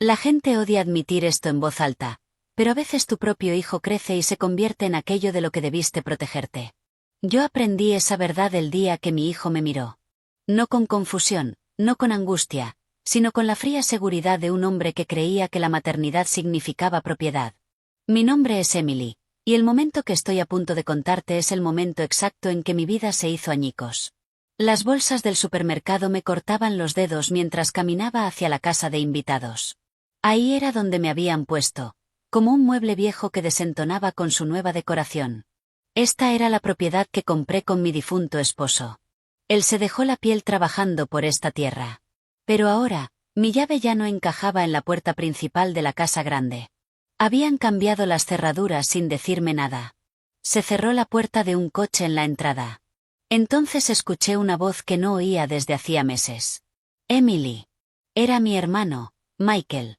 La gente odia admitir esto en voz alta, pero a veces tu propio hijo crece y se convierte en aquello de lo que debiste protegerte. Yo aprendí esa verdad el día que mi hijo me miró. No con confusión, no con angustia, sino con la fría seguridad de un hombre que creía que la maternidad significaba propiedad. Mi nombre es Emily, y el momento que estoy a punto de contarte es el momento exacto en que mi vida se hizo añicos. Las bolsas del supermercado me cortaban los dedos mientras caminaba hacia la casa de invitados. Ahí era donde me habían puesto, como un mueble viejo que desentonaba con su nueva decoración. Esta era la propiedad que compré con mi difunto esposo. Él se dejó la piel trabajando por esta tierra. Pero ahora, mi llave ya no encajaba en la puerta principal de la casa grande. Habían cambiado las cerraduras sin decirme nada. Se cerró la puerta de un coche en la entrada. Entonces escuché una voz que no oía desde hacía meses. Emily. Era mi hermano, Michael.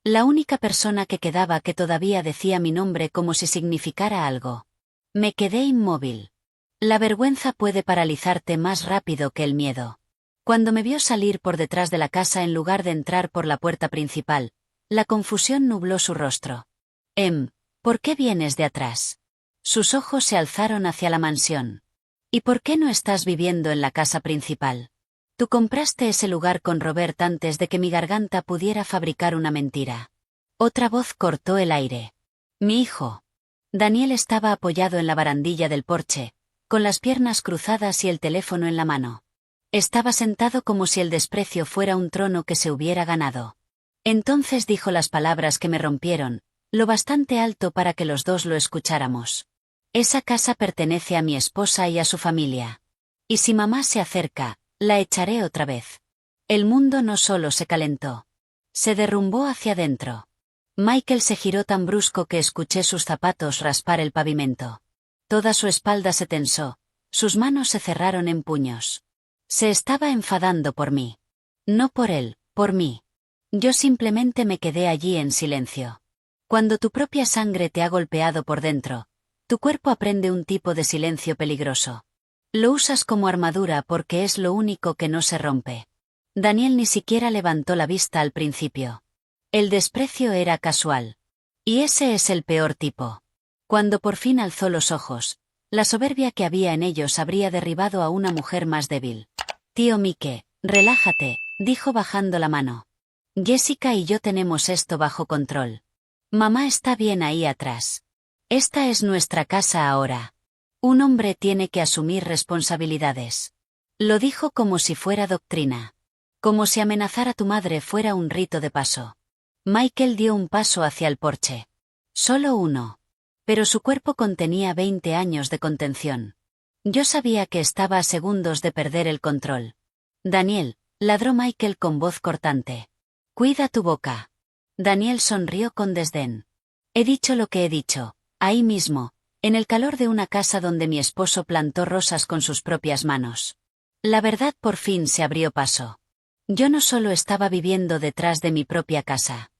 La única persona que quedaba que todavía decía mi nombre como si significara algo. Me quedé inmóvil. La vergüenza puede paralizarte más rápido que el miedo. Cuando me vio salir por detrás de la casa en lugar de entrar por la puerta principal, la confusión nubló su rostro. ¿Por qué vienes de atrás? Sus ojos se alzaron hacia la mansión. ¿Y por qué no estás viviendo en la casa principal? Tú compraste ese lugar con Robert antes de que mi garganta pudiera fabricar una mentira. Otra voz cortó el aire. Mi hijo. Daniel estaba apoyado en la barandilla del porche, con las piernas cruzadas y el teléfono en la mano. Estaba sentado como si el desprecio fuera un trono que se hubiera ganado. Entonces dijo las palabras que me rompieron, lo bastante alto para que los dos lo escucháramos. Esa casa pertenece a mi esposa y a su familia. Y si mamá se acerca, la echaré otra vez. El mundo no solo se calentó. Se derrumbó hacia adentro. Michael se giró tan brusco que escuché sus zapatos raspar el pavimento. Toda su espalda se tensó, sus manos se cerraron en puños. Se estaba enfadando por mí. No por él, por mí. Yo simplemente me quedé allí en silencio. Cuando tu propia sangre te ha golpeado por dentro, tu cuerpo aprende un tipo de silencio peligroso. Lo usas como armadura porque es lo único que no se rompe. Daniel ni siquiera levantó la vista al principio. El desprecio era casual. Y ese es el peor tipo. Cuando por fin alzó los ojos, la soberbia que había en ellos habría derribado a una mujer más débil. Tío Mike, relájate, dijo bajando la mano. Jessica y yo tenemos esto bajo control. Mamá está bien ahí atrás. Esta es nuestra casa ahora. Un hombre tiene que asumir responsabilidades. Lo dijo como si fuera doctrina. Como si amenazar a tu madre fuera un rito de paso. Michael dio un paso hacia el porche. Solo uno. Pero su cuerpo contenía 20 años de contención. Yo sabía que estaba a segundos de perder el control. Daniel, ladró Michael con voz cortante. Cuida tu boca. Daniel sonrió con desdén. He dicho lo que he dicho, ahí mismo, en el calor de una casa donde mi esposo plantó rosas con sus propias manos. La verdad por fin se abrió paso. Yo no solo estaba viviendo detrás de mi propia casa.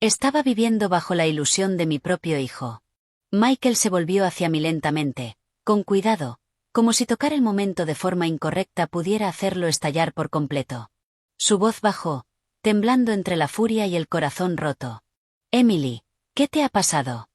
Estaba viviendo bajo la ilusión de mi propio hijo. Michael se volvió hacia mí lentamente, con cuidado, como si tocar el momento de forma incorrecta pudiera hacerlo estallar por completo. Su voz bajó, temblando entre la furia y el corazón roto. Emily, ¿qué te ha pasado?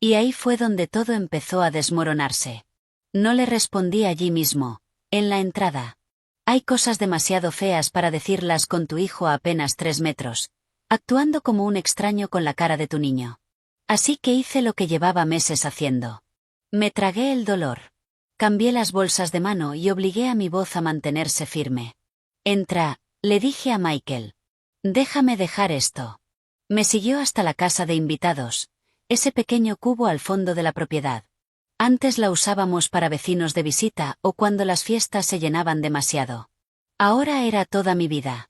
Y ahí fue donde todo empezó a desmoronarse. No le respondí allí mismo, en la entrada. Hay cosas demasiado feas para decirlas con tu hijo a apenas 3 metros, actuando como un extraño con la cara de tu niño. Así que hice lo que llevaba meses haciendo. Me tragué el dolor. Cambié las bolsas de mano y obligué a mi voz a mantenerse firme. Entra, le dije a Michael. Déjame dejar esto. Me siguió hasta la casa de invitados, ese pequeño cubo al fondo de la propiedad. Antes la usábamos para vecinos de visita o cuando las fiestas se llenaban demasiado. Ahora era toda mi vida.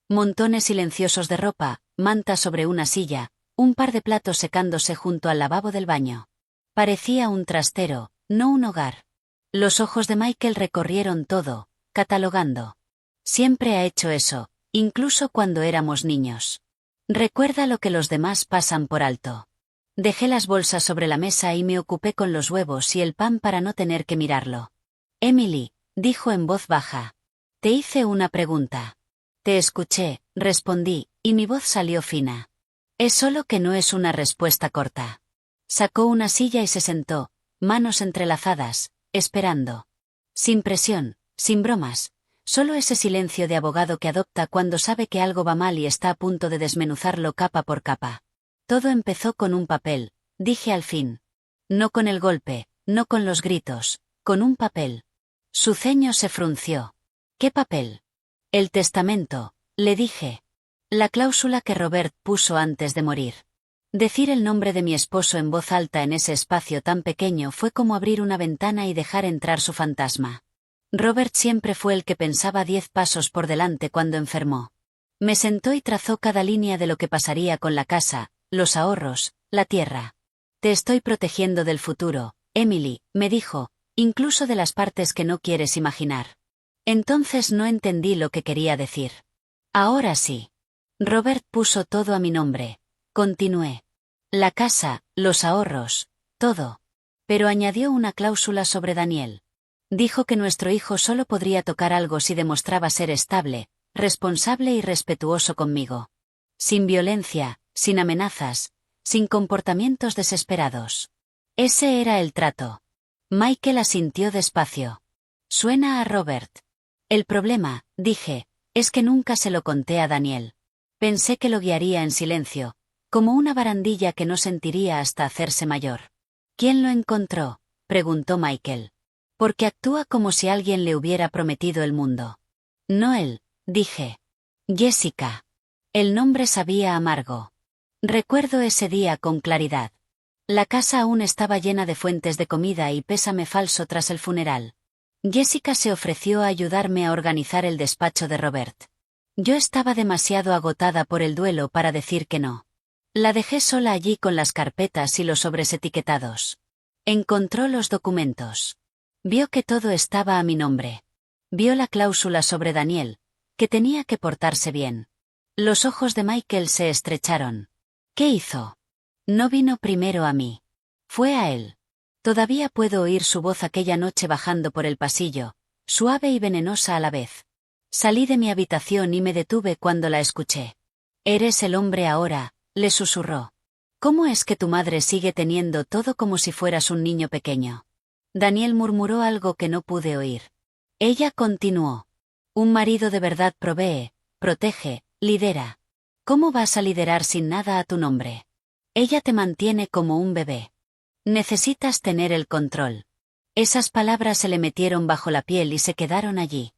Montones silenciosos de ropa, manta sobre una silla, un par de platos secándose junto al lavabo del baño. Parecía un trastero, no un hogar. Los ojos de Michael recorrieron todo, catalogando. Siempre ha hecho eso, incluso cuando éramos niños. Recuerda lo que los demás pasan por alto. Dejé las bolsas sobre la mesa y me ocupé con los huevos y el pan para no tener que mirarlo. Emily, dijo en voz baja. Te hice una pregunta. Te escuché, respondí, y mi voz salió fina. Es solo que no es una respuesta corta. Sacó una silla y se sentó, manos entrelazadas, esperando. Sin presión, sin bromas, solo ese silencio de abogado que adopta cuando sabe que algo va mal y está a punto de desmenuzarlo capa por capa. Todo empezó con un papel, dije al fin. No con el golpe, no con los gritos, con un papel. Su ceño se frunció. ¿Qué papel? El testamento, le dije. La cláusula que Robert puso antes de morir. Decir el nombre de mi esposo en voz alta en ese espacio tan pequeño fue como abrir una ventana y dejar entrar su fantasma. Robert siempre fue el que pensaba 10 pasos por delante cuando enfermó. Me sentó y trazó cada línea de lo que pasaría con la casa, los ahorros, la tierra. Te estoy protegiendo del futuro, Emily, me dijo, incluso de las partes que no quieres imaginar. Entonces no entendí lo que quería decir. Ahora sí. Robert puso todo a mi nombre. Continué. La casa, los ahorros, todo. Pero añadió una cláusula sobre Daniel. Dijo que nuestro hijo solo podría tocar algo si demostraba ser estable, responsable y respetuoso conmigo. Sin violencia, sin amenazas, sin comportamientos desesperados. Ese era el trato. Michael asintió despacio. Suena a Robert. El problema, dije, es que nunca se lo conté a Daniel. Pensé que lo guiaría en silencio, como una barandilla que no sentiría hasta hacerse mayor. ¿Quién lo encontró?, preguntó Michael. Porque actúa como si alguien le hubiera prometido el mundo. No él, dije. Jessica. El nombre sabía amargo. Recuerdo ese día con claridad. La casa aún estaba llena de fuentes de comida y pésame falso tras el funeral. Jessica se ofreció a ayudarme a organizar el despacho de Robert. Yo estaba demasiado agotada por el duelo para decir que no. La dejé sola allí con las carpetas y los sobres etiquetados. Encontró los documentos. Vio que todo estaba a mi nombre. Vio la cláusula sobre Daniel, que tenía que portarse bien. Los ojos de Michael se estrecharon. ¿Qué hizo? No vino primero a mí. Fue a él. Todavía puedo oír su voz aquella noche bajando por el pasillo, suave y venenosa a la vez. Salí de mi habitación y me detuve cuando la escuché. Eres el hombre ahora, le susurró. ¿Cómo es que tu madre sigue teniendo todo como si fueras un niño pequeño? Daniel murmuró algo que no pude oír. Ella continuó. Un marido de verdad provee, protege, lidera. ¿Cómo vas a liderar sin nada a tu nombre? Ella te mantiene como un bebé. Necesitas tener el control. Esas palabras se le metieron bajo la piel y se quedaron allí.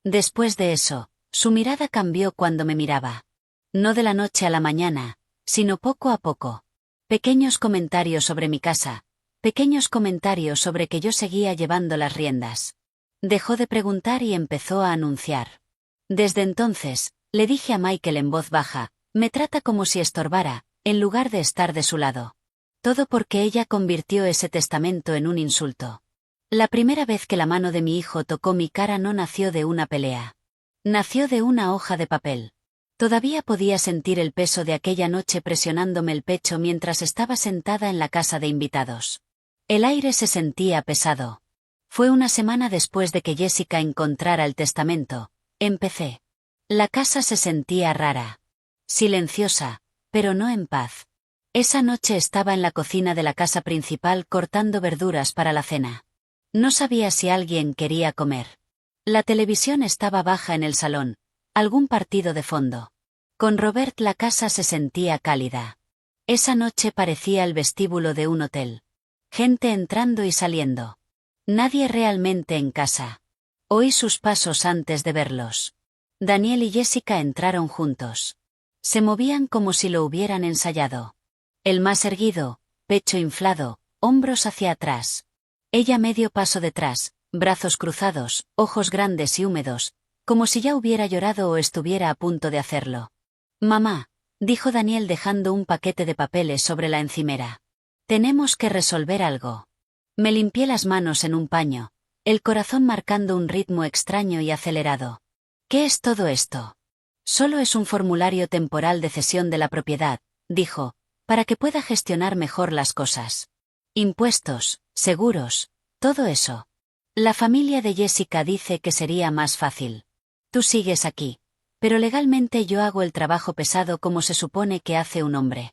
Después de eso, su mirada cambió cuando me miraba. No de la noche a la mañana, sino poco a poco. Pequeños comentarios sobre mi casa, pequeños comentarios sobre que yo seguía llevando las riendas. Dejó de preguntar y empezó a anunciar. Desde entonces, le dije a Michael en voz baja, me trata como si estorbara, en lugar de estar de su lado. Todo porque ella convirtió ese testamento en un insulto. La primera vez que la mano de mi hijo tocó mi cara no nació de una pelea. Nació de una hoja de papel. Todavía podía sentir el peso de aquella noche presionándome el pecho mientras estaba sentada en la casa de invitados. El aire se sentía pesado. Fue una semana después de que Jessica encontrara el testamento. Empecé. La casa se sentía rara. Silenciosa, pero no en paz. Esa noche estaba en la cocina de la casa principal cortando verduras para la cena. No sabía si alguien quería comer. La televisión estaba baja en el salón, algún partido de fondo. Con Robert la casa se sentía cálida. Esa noche parecía el vestíbulo de un hotel. Gente entrando y saliendo. Nadie realmente en casa. Oí sus pasos antes de verlos. Daniel y Jessica entraron juntos. Se movían como si lo hubieran ensayado. El más erguido, pecho inflado, hombros hacia atrás. Ella medio paso detrás, brazos cruzados, ojos grandes y húmedos, como si ya hubiera llorado o estuviera a punto de hacerlo. Mamá, dijo Daniel dejando un paquete de papeles sobre la encimera. Tenemos que resolver algo. Me limpié las manos en un paño, el corazón marcando un ritmo extraño y acelerado. ¿Qué es todo esto? Solo es un formulario temporal de cesión de la propiedad, dijo, para que pueda gestionar mejor las cosas. Impuestos, seguros, todo eso. La familia de Jessica dice que sería más fácil. Tú sigues aquí, pero legalmente yo hago el trabajo pesado como se supone que hace un hombre.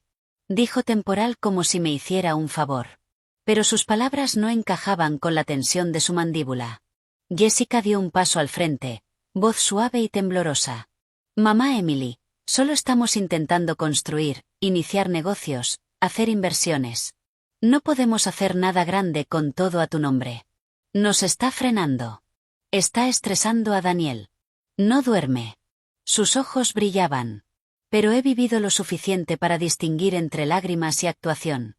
dijo Temporal como si me hiciera un favor. Pero sus palabras no encajaban con la tensión de su mandíbula. Jessica dio un paso al frente, voz suave y temblorosa. Mamá Emily, solo estamos intentando construir, iniciar negocios, hacer inversiones. No podemos hacer nada grande con todo a tu nombre. Nos está frenando. Está estresando a Daniel. No duerme. Sus ojos brillaban. Pero he vivido lo suficiente para distinguir entre lágrimas y actuación.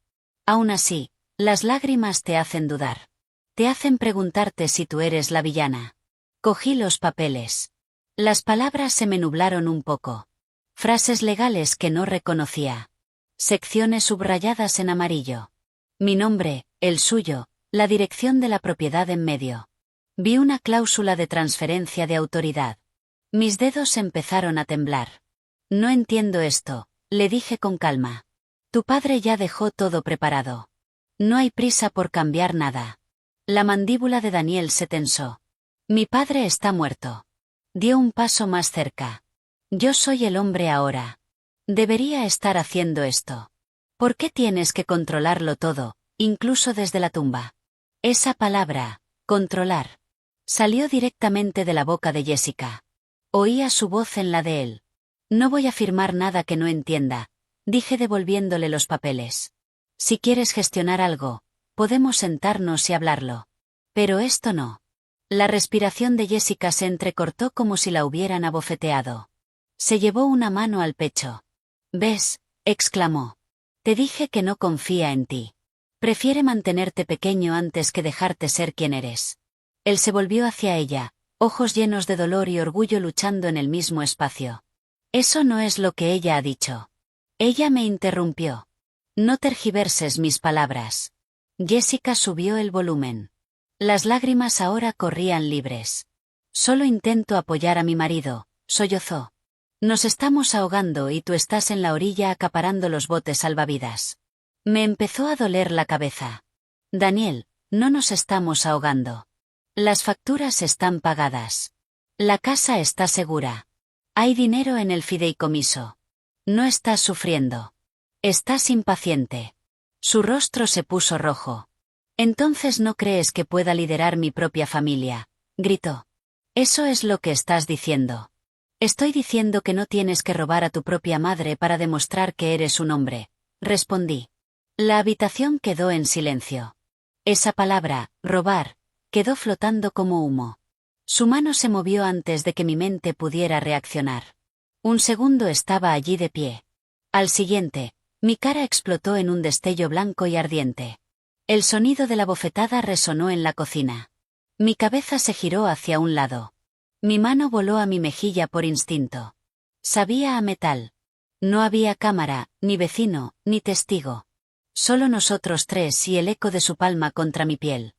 Aún así, las lágrimas te hacen dudar. Te hacen preguntarte si tú eres la villana. Cogí los papeles. Las palabras se me nublaron un poco. Frases legales que no reconocía. Secciones subrayadas en amarillo. Mi nombre, el suyo, la dirección de la propiedad en medio. Vi una cláusula de transferencia de autoridad. Mis dedos empezaron a temblar. No entiendo esto, le dije con calma. Tu padre ya dejó todo preparado. No hay prisa por cambiar nada. La mandíbula de Daniel se tensó. Mi padre está muerto. Dio un paso más cerca. Yo soy el hombre ahora. Debería estar haciendo esto. ¿Por qué tienes que controlarlo todo, incluso desde la tumba? Esa palabra, controlar, salió directamente de la boca de Jessica. Oía su voz en la de él. No voy a firmar nada que no entienda, dije devolviéndole los papeles. Si quieres gestionar algo, podemos sentarnos y hablarlo. Pero esto no. La respiración de Jessica se entrecortó como si la hubieran abofeteado. Se llevó una mano al pecho. ¿Ves?, exclamó. Te dije que no confía en ti. Prefiere mantenerte pequeño antes que dejarte ser quien eres. Él se volvió hacia ella, ojos llenos de dolor y orgullo luchando en el mismo espacio. Eso no es lo que ella ha dicho. Ella me interrumpió. No tergiverses mis palabras. Jessica subió el volumen. Las lágrimas ahora corrían libres. Solo intento apoyar a mi marido, sollozó. Nos estamos ahogando y tú estás en la orilla acaparando los botes salvavidas. Me empezó a doler la cabeza. Daniel, no nos estamos ahogando. Las facturas están pagadas. La casa está segura. Hay dinero en el fideicomiso. No estás sufriendo. Estás impaciente. Su rostro se puso rojo. Entonces no crees que pueda liderar mi propia familia, gritó. Eso es lo que estás diciendo. Estoy diciendo que no tienes que robar a tu propia madre para demostrar que eres un hombre, respondí. La habitación quedó en silencio. Esa palabra, robar, quedó flotando como humo. Su mano se movió antes de que mi mente pudiera reaccionar. Un segundo estaba allí de pie. Al siguiente, mi cara explotó en un destello blanco y ardiente. El sonido de la bofetada resonó en la cocina. Mi cabeza se giró hacia un lado. Mi mano voló a mi mejilla por instinto. Sabía a metal. No había cámara, ni vecino, ni testigo. Solo nosotros tres y el eco de su palma contra mi piel.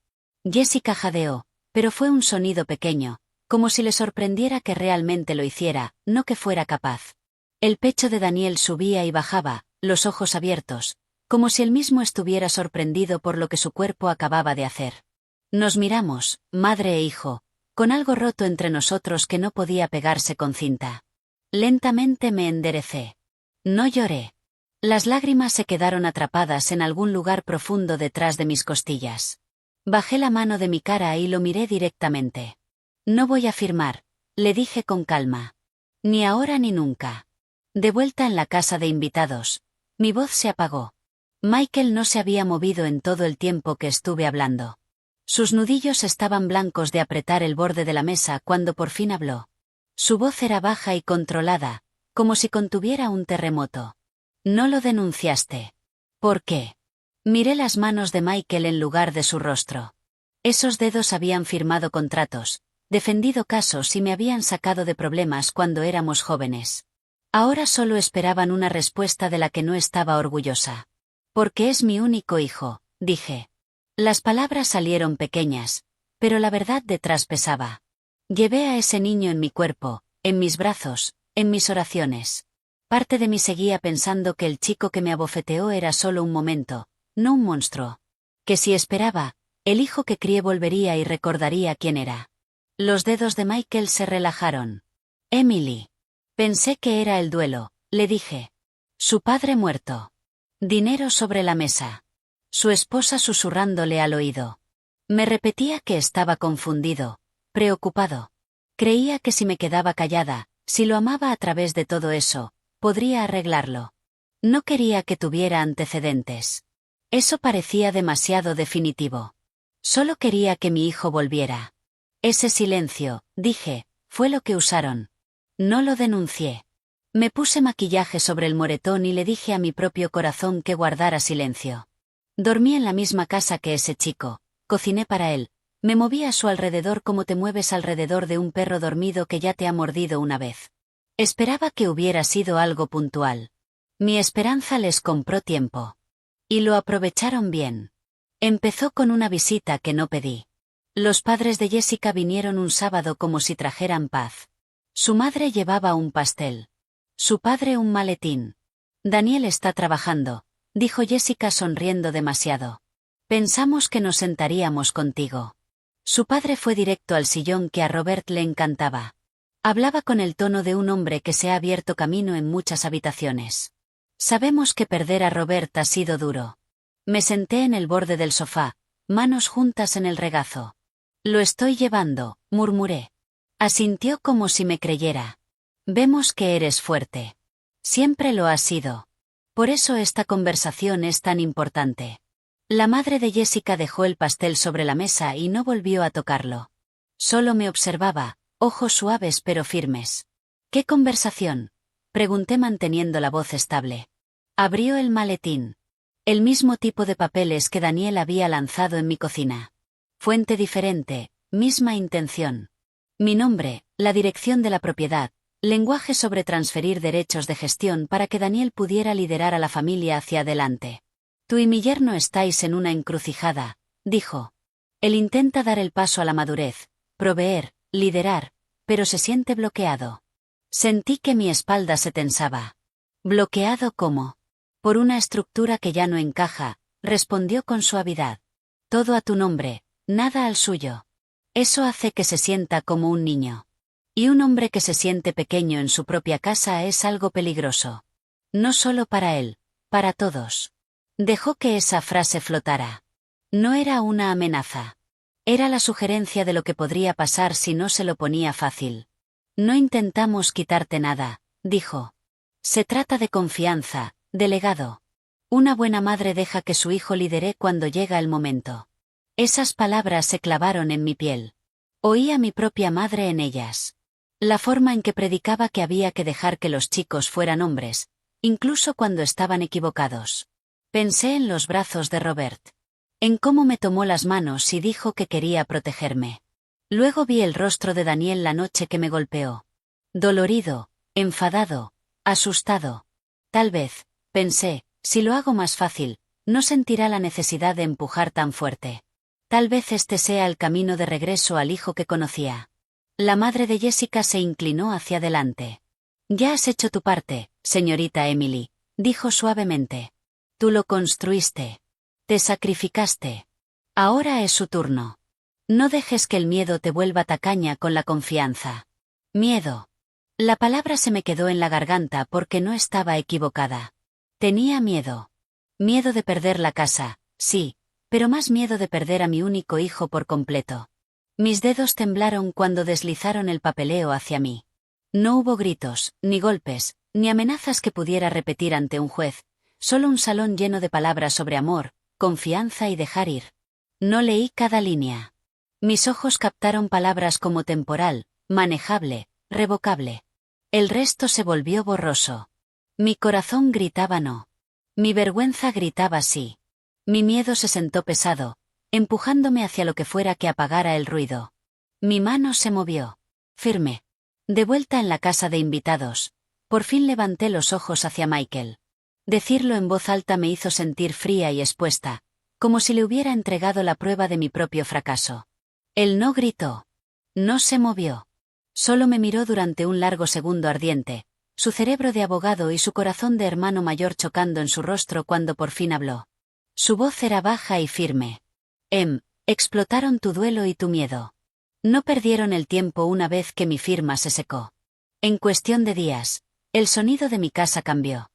Jessica jadeó, pero fue un sonido pequeño, como si le sorprendiera que realmente lo hiciera, no que fuera capaz. El pecho de Daniel subía y bajaba, los ojos abiertos, como si él mismo estuviera sorprendido por lo que su cuerpo acababa de hacer. Nos miramos, madre e hijo, con algo roto entre nosotros que no podía pegarse con cinta. Lentamente me enderecé. No lloré. Las lágrimas se quedaron atrapadas en algún lugar profundo detrás de mis costillas. Bajé la mano de mi cara y lo miré directamente. No voy a firmar, le dije con calma. Ni ahora ni nunca. De vuelta en la casa de invitados, mi voz se apagó. Michael no se había movido en todo el tiempo que estuve hablando. Sus nudillos estaban blancos de apretar el borde de la mesa cuando por fin habló. Su voz era baja y controlada, como si contuviera un terremoto. No lo denunciaste. ¿Por qué? Miré las manos de Michael en lugar de su rostro. Esos dedos habían firmado contratos, defendido casos y me habían sacado de problemas cuando éramos jóvenes. Ahora solo esperaban una respuesta de la que no estaba orgullosa. Porque es mi único hijo, dije. Las palabras salieron pequeñas, pero la verdad detrás pesaba. Llevé a ese niño en mi cuerpo, en mis brazos, en mis oraciones. Parte de mí seguía pensando que el chico que me abofeteó era solo un momento, no un monstruo. Que si esperaba, el hijo que crié volvería y recordaría quién era. Los dedos de Michael se relajaron. Emily. Pensé que era el duelo, le dije. Su padre muerto. Dinero sobre la mesa. Su esposa susurrándole al oído. Me repetía que estaba confundido, preocupado. Creía que si me quedaba callada, si lo amaba a través de todo eso, podría arreglarlo. No quería que tuviera antecedentes. Eso parecía demasiado definitivo. Solo quería que mi hijo volviera. Ese silencio, dije, fue lo que usaron. No lo denuncié. Me puse maquillaje sobre el moretón y le dije a mi propio corazón que guardara silencio. Dormí en la misma casa que ese chico, cociné para él, me moví a su alrededor como te mueves alrededor de un perro dormido que ya te ha mordido una vez. Esperaba que hubiera sido algo puntual. Mi esperanza les compró tiempo. Y lo aprovecharon bien. Empezó con una visita que no pedí. Los padres de Jessica vinieron un sábado como si trajeran paz. Su madre llevaba un pastel. Su padre un maletín. Daniel está trabajando, dijo Jessica sonriendo demasiado. Pensamos que nos sentaríamos contigo. Su padre fue directo al sillón que a Robert le encantaba. Hablaba con el tono de un hombre que se ha abierto camino en muchas habitaciones. Sabemos que perder a Robert ha sido duro. Me senté en el borde del sofá, manos juntas en el regazo. Lo estoy llevando, murmuré. Asintió como si me creyera. Vemos que eres fuerte. Siempre lo has sido. Por eso esta conversación es tan importante. La madre de Jessica dejó el pastel sobre la mesa y no volvió a tocarlo. Solo me observaba, ojos suaves pero firmes. ¿Qué conversación?, pregunté manteniendo la voz estable. Abrió el maletín. El mismo tipo de papeles que Daniel había lanzado en mi cocina. Fuente diferente, misma intención. Mi nombre, la dirección de la propiedad, lenguaje sobre transferir derechos de gestión para que Daniel pudiera liderar a la familia hacia adelante. Tú y mi yerno estáis en una encrucijada, dijo. Él intenta dar el paso a la madurez, proveer, liderar, pero se siente bloqueado. Sentí que mi espalda se tensaba. ¿Bloqueado cómo? Por una estructura que ya no encaja, respondió con suavidad. Todo a tu nombre, nada al suyo. Eso hace que se sienta como un niño. Y un hombre que se siente pequeño en su propia casa es algo peligroso. No solo para él, para todos. Dejó que esa frase flotara. No era una amenaza. Era la sugerencia de lo que podría pasar si no se lo ponía fácil. No intentamos quitarte nada, dijo. Se trata de confianza, de legado. Una buena madre deja que su hijo lidere cuando llega el momento. Esas palabras se clavaron en mi piel. Oí a mi propia madre en ellas. La forma en que predicaba que había que dejar que los chicos fueran hombres, incluso cuando estaban equivocados. Pensé en los brazos de Robert. En cómo me tomó las manos y dijo que quería protegerme. Luego vi el rostro de Daniel la noche que me golpeó. Dolorido, enfadado, asustado. Tal vez, pensé, si lo hago más fácil, no sentirá la necesidad de empujar tan fuerte. Tal vez este sea el camino de regreso al hijo que conocía. La madre de Jessica se inclinó hacia adelante. Ya has hecho tu parte, señorita Emily, dijo suavemente. Tú lo construiste. Te sacrificaste. Ahora es su turno. No dejes que el miedo te vuelva tacaña con la confianza. Miedo. La palabra se me quedó en la garganta porque no estaba equivocada. Tenía miedo. Miedo de perder la casa, sí, pero más miedo de perder a mi único hijo por completo. Mis dedos temblaron cuando deslizaron el papeleo hacia mí. No hubo gritos, ni golpes, ni amenazas que pudiera repetir ante un juez, solo un salón lleno de palabras sobre amor, confianza y dejar ir. No leí cada línea. Mis ojos captaron palabras como temporal, manejable, revocable. El resto se volvió borroso. Mi corazón gritaba no. Mi vergüenza gritaba sí. Mi miedo se sentó pesado, empujándome hacia lo que fuera que apagara el ruido. Mi mano se movió. Firme. De vuelta en la casa de invitados, por fin levanté los ojos hacia Michael. Decirlo en voz alta me hizo sentir fría y expuesta, como si le hubiera entregado la prueba de mi propio fracaso. Él no gritó. No se movió. Solo me miró durante un largo segundo ardiente, su cerebro de abogado y su corazón de hermano mayor chocando en su rostro cuando por fin habló. Su voz era baja y firme. Explotaron tu duelo y tu miedo. No perdieron el tiempo una vez que mi firma se secó. En cuestión de días, el sonido de mi casa cambió.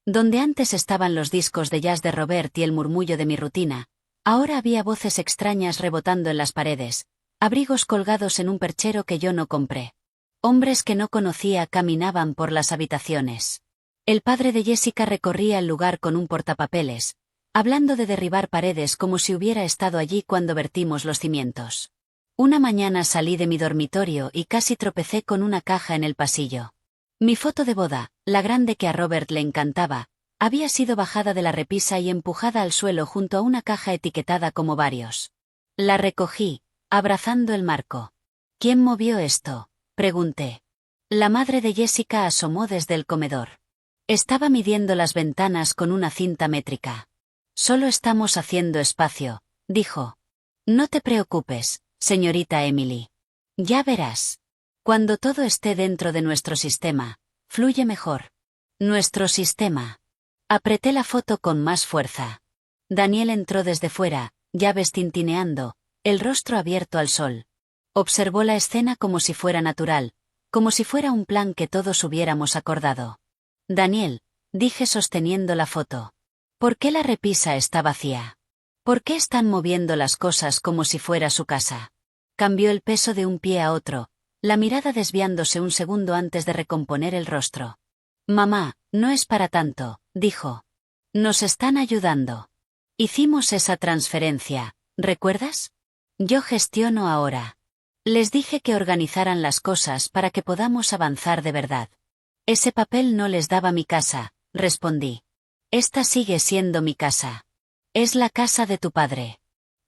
Donde antes estaban los discos de jazz de Robert y el murmullo de mi rutina, ahora había voces extrañas rebotando en las paredes, abrigos colgados en un perchero que yo no compré. Hombres que no conocía caminaban por las habitaciones. El padre de Jessica recorría el lugar con un portapapeles, hablando de derribar paredes como si hubiera estado allí cuando vertimos los cimientos. Una mañana salí de mi dormitorio y casi tropecé con una caja en el pasillo. Mi foto de boda, la grande que a Robert le encantaba, había sido bajada de la repisa y empujada al suelo junto a una caja etiquetada como varios. La recogí, abrazando el marco. ¿Quién movió esto?, pregunté. La madre de Jessica asomó desde el comedor. Estaba midiendo las ventanas con una cinta métrica. Solo estamos haciendo espacio, dijo. No te preocupes, señorita Emily. Ya verás. Cuando todo esté dentro de nuestro sistema, fluye mejor. Nuestro sistema. Apreté la foto con más fuerza. Daniel entró desde fuera, llaves tintineando, el rostro abierto al sol. Observó la escena como si fuera natural, como si fuera un plan que todos hubiéramos acordado. Daniel, dije sosteniendo la foto. ¿Por qué la repisa está vacía? ¿Por qué están moviendo las cosas como si fuera su casa? Cambió el peso de un pie a otro, la mirada desviándose un segundo antes de recomponer el rostro. Mamá, no es para tanto, dijo. Nos están ayudando. Hicimos esa transferencia, ¿recuerdas? Yo gestiono ahora. Les dije que organizaran las cosas para que podamos avanzar de verdad. Ese papel no les daba mi casa, respondí. Esta sigue siendo mi casa. Es la casa de tu padre.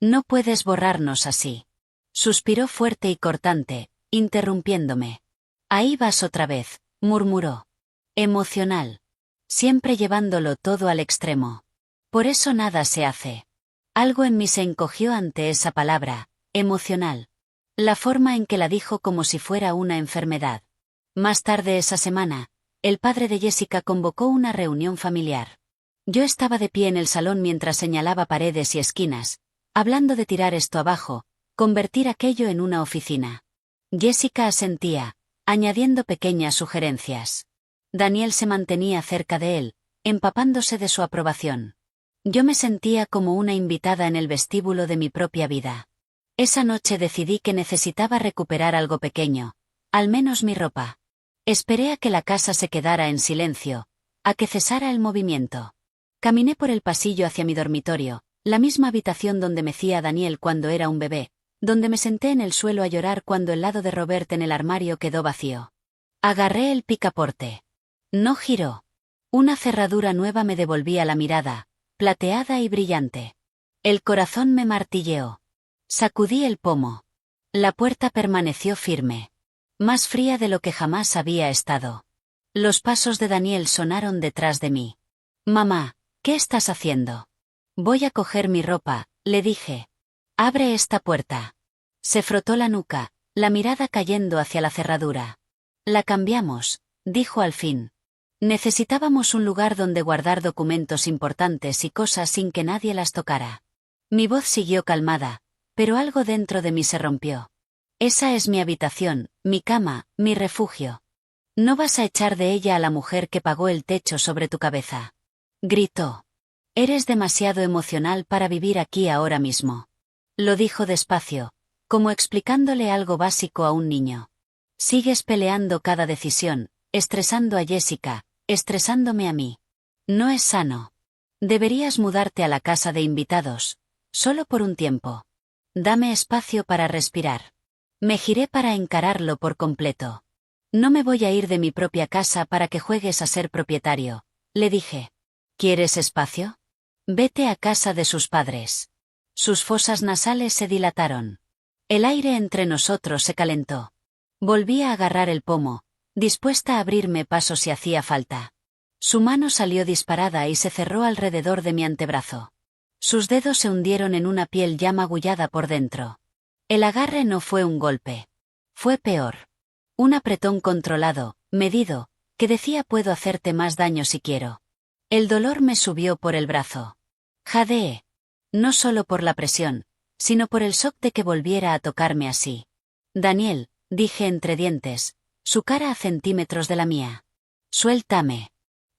No puedes borrarnos así. Suspiró fuerte y cortante, interrumpiéndome. Ahí vas otra vez, murmuró. Emocional. Siempre llevándolo todo al extremo. Por eso nada se hace. Algo en mí se encogió ante esa palabra, emocional. La forma en que la dijo como si fuera una enfermedad. Más tarde esa semana, el padre de Jessica convocó una reunión familiar. Yo estaba de pie en el salón mientras señalaba paredes y esquinas, hablando de tirar esto abajo, convertir aquello en una oficina. Jessica asentía, añadiendo pequeñas sugerencias. Daniel se mantenía cerca de él, empapándose de su aprobación. Yo me sentía como una invitada en el vestíbulo de mi propia vida. Esa noche decidí que necesitaba recuperar algo pequeño, al menos mi ropa. Esperé a que la casa se quedara en silencio, a que cesara el movimiento. Caminé por el pasillo hacia mi dormitorio, la misma habitación donde mecía Daniel cuando era un bebé, donde me senté en el suelo a llorar cuando el lado de Robert en el armario quedó vacío. Agarré el picaporte. No giró. Una cerradura nueva me devolvía la mirada, plateada y brillante. El corazón me martilleó. Sacudí el pomo. La puerta permaneció firme. Más fría de lo que jamás había estado. Los pasos de Daniel sonaron detrás de mí. Mamá, ¿qué estás haciendo? Voy a coger mi ropa, le dije. Abre esta puerta. Se frotó la nuca, la mirada cayendo hacia la cerradura. La cambiamos, dijo al fin. Necesitábamos un lugar donde guardar documentos importantes y cosas sin que nadie las tocara. Mi voz siguió calmada, pero algo dentro de mí se rompió. Esa es mi habitación, mi cama, mi refugio. No vas a echar de ella a la mujer que pagó el techo sobre tu cabeza. Gritó. Eres demasiado emocional para vivir aquí ahora mismo. Lo dijo despacio, como explicándole algo básico a un niño. Sigues peleando cada decisión, estresando a Jessica, estresándome a mí. No es sano. Deberías mudarte a la casa de invitados, solo por un tiempo. Dame espacio para respirar. Me giré para encararlo por completo. No me voy a ir de mi propia casa para que juegues a ser propietario, le dije. ¿Quieres espacio? Vete a casa de sus padres. Sus fosas nasales se dilataron. El aire entre nosotros se calentó. Volví a agarrar el pomo, dispuesta a abrirme paso si hacía falta. Su mano salió disparada y se cerró alrededor de mi antebrazo. Sus dedos se hundieron en una piel ya magullada por dentro. El agarre no fue un golpe. Fue peor. Un apretón controlado, medido, que decía puedo hacerte más daño si quiero. El dolor me subió por el brazo. Jadeé. No solo por la presión, sino por el shock de que volviera a tocarme así. Daniel, dije entre dientes, su cara a centímetros de la mía. Suéltame.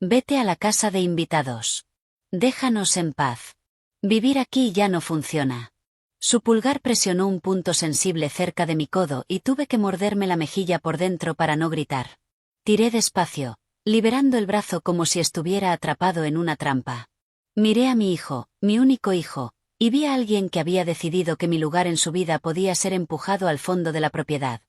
Vete a la casa de invitados. Déjanos en paz. Vivir aquí ya no funciona. Su pulgar presionó un punto sensible cerca de mi codo y tuve que morderme la mejilla por dentro para no gritar. Tiré despacio, liberando el brazo como si estuviera atrapado en una trampa. Miré a mi hijo, mi único hijo, y vi a alguien que había decidido que mi lugar en su vida podía ser empujado al fondo de la propiedad.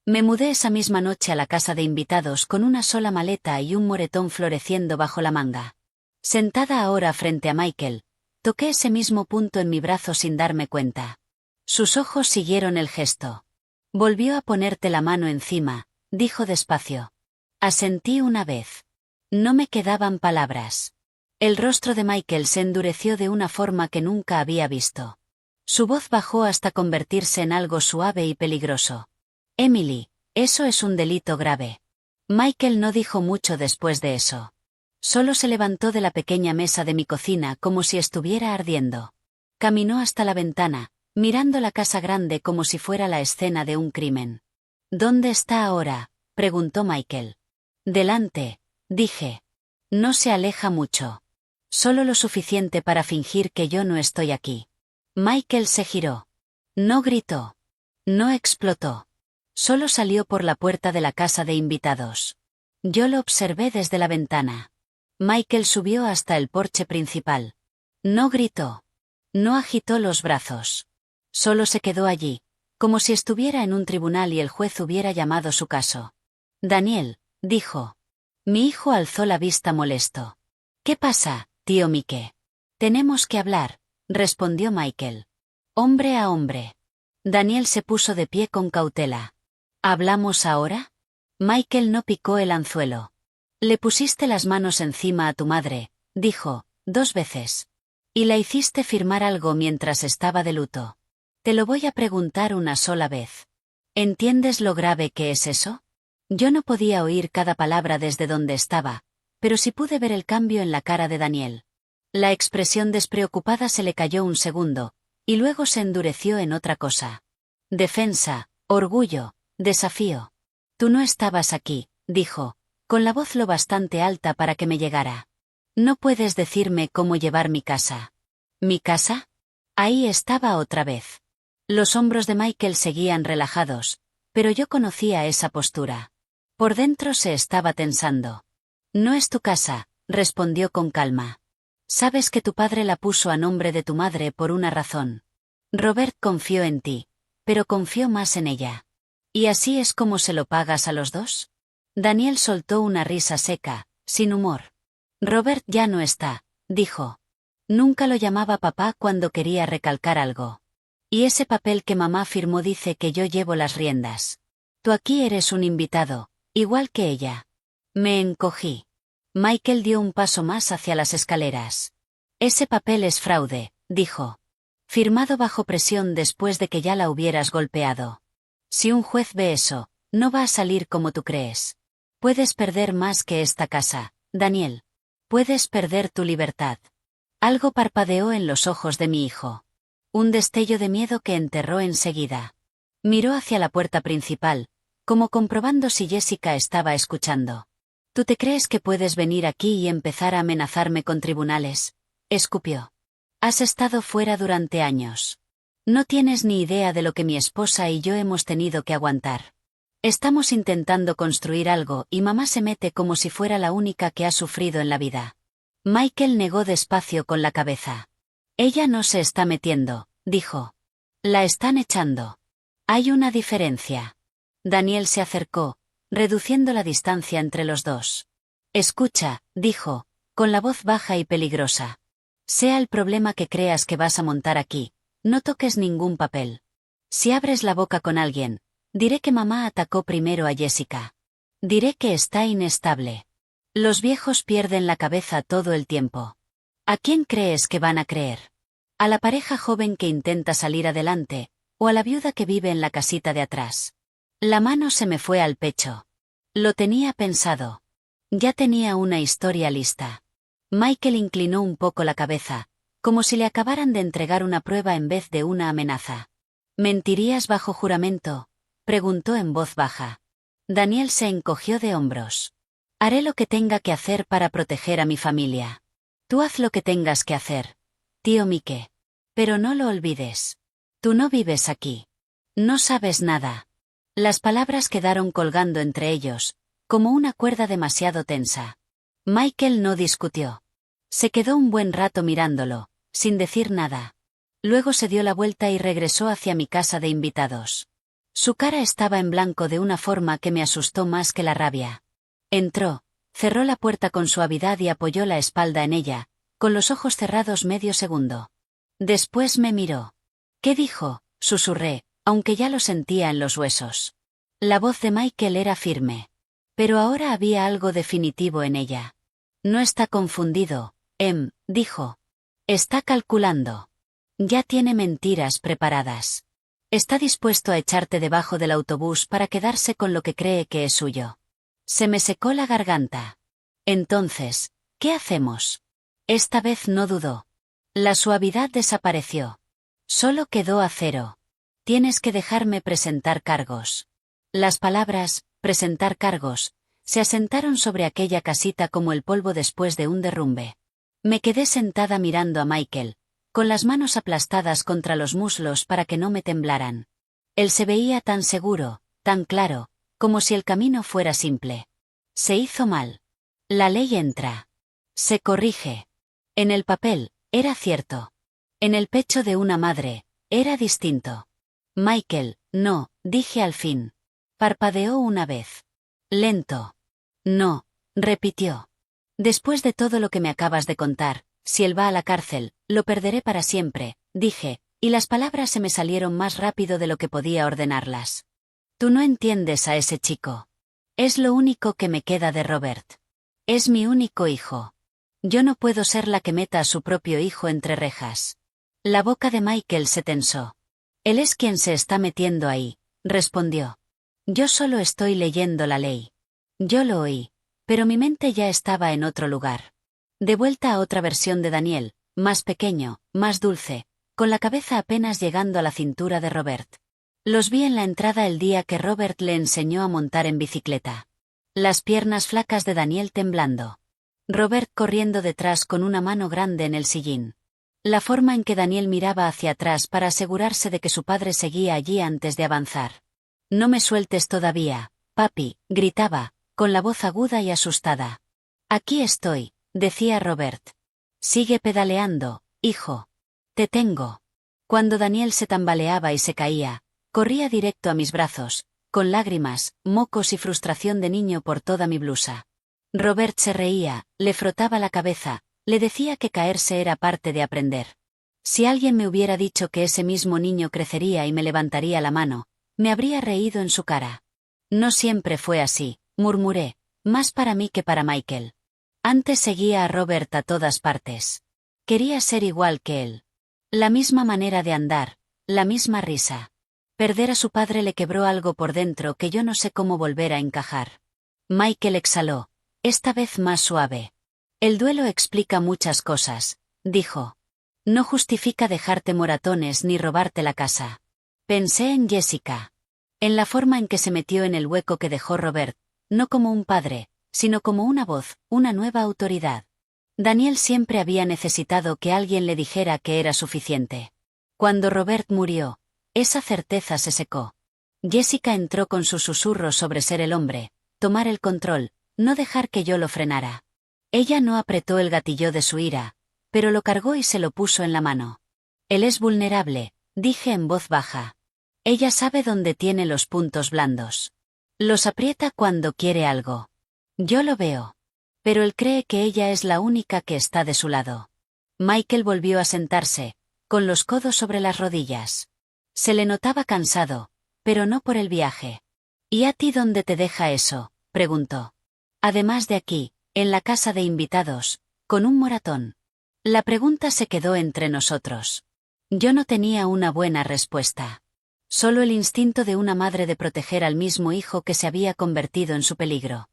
Me mudé esa misma noche a la casa de invitados con una sola maleta y un moretón floreciendo bajo la manga. Sentada ahora frente a Michael, toqué ese mismo punto en mi brazo sin darme cuenta. Sus ojos siguieron el gesto. Volvió a ponerte la mano encima, dijo despacio. Asentí una vez. No me quedaban palabras. El rostro de Michael se endureció de una forma que nunca había visto. Su voz bajó hasta convertirse en algo suave y peligroso. Emily, eso es un delito grave. Michael no dijo mucho después de eso. Solo se levantó de la pequeña mesa de mi cocina como si estuviera ardiendo. Caminó hasta la ventana, mirando la casa grande como si fuera la escena de un crimen. ¿Dónde está ahora?, preguntó Michael. Delante, dije. No se aleja mucho. Solo lo suficiente para fingir que yo no estoy aquí. Michael se giró. No gritó. No explotó. Solo salió por la puerta de la casa de invitados. Yo lo observé desde la ventana. Michael subió hasta el porche principal. No gritó. No agitó los brazos. Solo se quedó allí, como si estuviera en un tribunal y el juez hubiera llamado su caso. Daniel, dijo. Mi hijo alzó la vista molesto. ¿Qué pasa, tío Mike? Tenemos que hablar, respondió Michael. Hombre a hombre. Daniel se puso de pie con cautela. ¿Hablamos ahora? Michael no picó el anzuelo. Le pusiste las manos encima a tu madre, dijo, 2 veces. Y la hiciste firmar algo mientras estaba de luto. Te lo voy a preguntar una sola vez. ¿Entiendes lo grave que es eso? Yo no podía oír cada palabra desde donde estaba, pero sí pude ver el cambio en la cara de Daniel. La expresión despreocupada se le cayó un segundo, y luego se endureció en otra cosa. Defensa, orgullo. Desafío. Tú no estabas aquí, dijo, con la voz lo bastante alta para que me llegara. No puedes decirme cómo llevar mi casa. ¿Mi casa? Ahí estaba otra vez. Los hombros de Michael seguían relajados, pero yo conocía esa postura. Por dentro se estaba tensando. No es tu casa, respondió con calma. Sabes que tu padre la puso a nombre de tu madre por una razón. Robert confió en ti, pero confió más en ella. ¿Y así es como se lo pagas a los dos? Daniel soltó una risa seca, sin humor. Robert ya no está, dijo. Nunca lo llamaba papá cuando quería recalcar algo. Y ese papel que mamá firmó dice que yo llevo las riendas. Tú aquí eres un invitado, igual que ella. Me encogí. Michael dio un paso más hacia las escaleras. Ese papel es fraude, dijo. Firmado bajo presión después de que ya la hubieras golpeado. Si un juez ve eso, no va a salir como tú crees. Puedes perder más que esta casa, Daniel. Puedes perder tu libertad. Algo parpadeó en los ojos de mi hijo. Un destello de miedo que enterró enseguida. Miró hacia la puerta principal, como comprobando si Jessica estaba escuchando. ¿Tú te crees que puedes venir aquí y empezar a amenazarme con tribunales?, escupió. Has estado fuera durante años. No tienes ni idea de lo que mi esposa y yo hemos tenido que aguantar. Estamos intentando construir algo y mamá se mete como si fuera la única que ha sufrido en la vida. Michael negó despacio con la cabeza. Ella no se está metiendo, dijo. La están echando. Hay una diferencia. Daniel se acercó, reduciendo la distancia entre los dos. Escucha, dijo, con la voz baja y peligrosa. Sea el problema que creas que vas a montar aquí, no toques ningún papel. Si abres la boca con alguien, diré que mamá atacó primero a Jessica. Diré que está inestable. Los viejos pierden la cabeza todo el tiempo. ¿A quién crees que van a creer? ¿A la pareja joven que intenta salir adelante, o a la viuda que vive en la casita de atrás? La mano se me fue al pecho. Lo tenía pensado. Ya tenía una historia lista. Michael inclinó un poco la cabeza, como si le acabaran de entregar una prueba en vez de una amenaza. ¿Mentirías bajo juramento?, preguntó en voz baja. Daniel se encogió de hombros. Haré lo que tenga que hacer para proteger a mi familia. Tú haz lo que tengas que hacer, tío Mike. Pero no lo olvides. Tú no vives aquí. No sabes nada. Las palabras quedaron colgando entre ellos, como una cuerda demasiado tensa. Michael no discutió. Se quedó un buen rato mirándolo, sin decir nada. Luego se dio la vuelta y regresó hacia mi casa de invitados. Su cara estaba en blanco de una forma que me asustó más que la rabia. Entró, cerró la puerta con suavidad y apoyó la espalda en ella, con los ojos cerrados medio segundo. Después me miró. ¿Qué dijo?, susurré, aunque ya lo sentía en los huesos. La voz de Michael era firme. Pero ahora había algo definitivo en ella. No está confundido, dijo. Está calculando. Ya tiene mentiras preparadas. Está dispuesto a echarte debajo del autobús para quedarse con lo que cree que es suyo. Se me secó la garganta. Entonces, ¿qué hacemos? Esta vez no dudó. La suavidad desapareció. Solo quedó acero. Tienes que dejarme presentar cargos. Las palabras, presentar cargos, se asentaron sobre aquella casita como el polvo después de un derrumbe. Me quedé sentada mirando a Michael, con las manos aplastadas contra los muslos para que no me temblaran. Él se veía tan seguro, tan claro, como si el camino fuera simple. Se hizo mal. La ley entra. Se corrige. En el papel, era cierto. En el pecho de una madre, era distinto. Michael, no, dije al fin. Parpadeó una vez. Lento. No, repitió. Después de todo lo que me acabas de contar, si él va a la cárcel, lo perderé para siempre, dije, y las palabras se me salieron más rápido de lo que podía ordenarlas. Tú no entiendes a ese chico. Es lo único que me queda de Robert. Es mi único hijo. Yo no puedo ser la que meta a su propio hijo entre rejas. La boca de Michael se tensó. Él es quien se está metiendo ahí, respondió. Yo solo estoy leyendo la ley. Yo lo oí, pero mi mente ya estaba en otro lugar. De vuelta a otra versión de Daniel, más pequeño, más dulce, con la cabeza apenas llegando a la cintura de Robert. Los vi en la entrada el día que Robert le enseñó a montar en bicicleta. Las piernas flacas de Daniel temblando. Robert corriendo detrás con una mano grande en el sillín. La forma en que Daniel miraba hacia atrás para asegurarse de que su padre seguía allí antes de avanzar. No me sueltes todavía, papi, gritaba, con la voz aguda y asustada. Aquí estoy, decía Robert. Sigue pedaleando, hijo. Te tengo. Cuando Daniel se tambaleaba y se caía, corría directo a mis brazos, con lágrimas, mocos y frustración de niño por toda mi blusa. Robert se reía, le frotaba la cabeza, le decía que caerse era parte de aprender. Si alguien me hubiera dicho que ese mismo niño crecería y me levantaría la mano, me habría reído en su cara. No siempre fue así, murmuré, más para mí que para Michael. Antes seguía a Robert a todas partes. Quería ser igual que él. La misma manera de andar, la misma risa. Perder a su padre le quebró algo por dentro que yo no sé cómo volver a encajar. Michael exhaló, esta vez más suave. El duelo explica muchas cosas, dijo. No justifica dejarte moratones ni robarte la casa. Pensé en Jessica. En la forma en que se metió en el hueco que dejó Robert, no como un padre, sino como una voz, una nueva autoridad. Daniel siempre había necesitado que alguien le dijera que era suficiente. Cuando Robert murió, esa certeza se secó. Jessica entró con su susurro sobre ser el hombre, tomar el control, no dejar que yo lo frenara. Ella no apretó el gatillo de su ira, pero lo cargó y se lo puso en la mano. Él es vulnerable, dije en voz baja. Ella sabe dónde tiene los puntos blandos. Los aprieta cuando quiere algo. Yo lo veo. Pero él cree que ella es la única que está de su lado. Michael volvió a sentarse, con los codos sobre las rodillas. Se le notaba cansado, pero no por el viaje. ¿Y a ti dónde te deja eso?, preguntó. Además de aquí, en la casa de invitados, con un moratón. La pregunta se quedó entre nosotros. Yo no tenía una buena respuesta. Solo el instinto de una madre de proteger al mismo hijo que se había convertido en su peligro.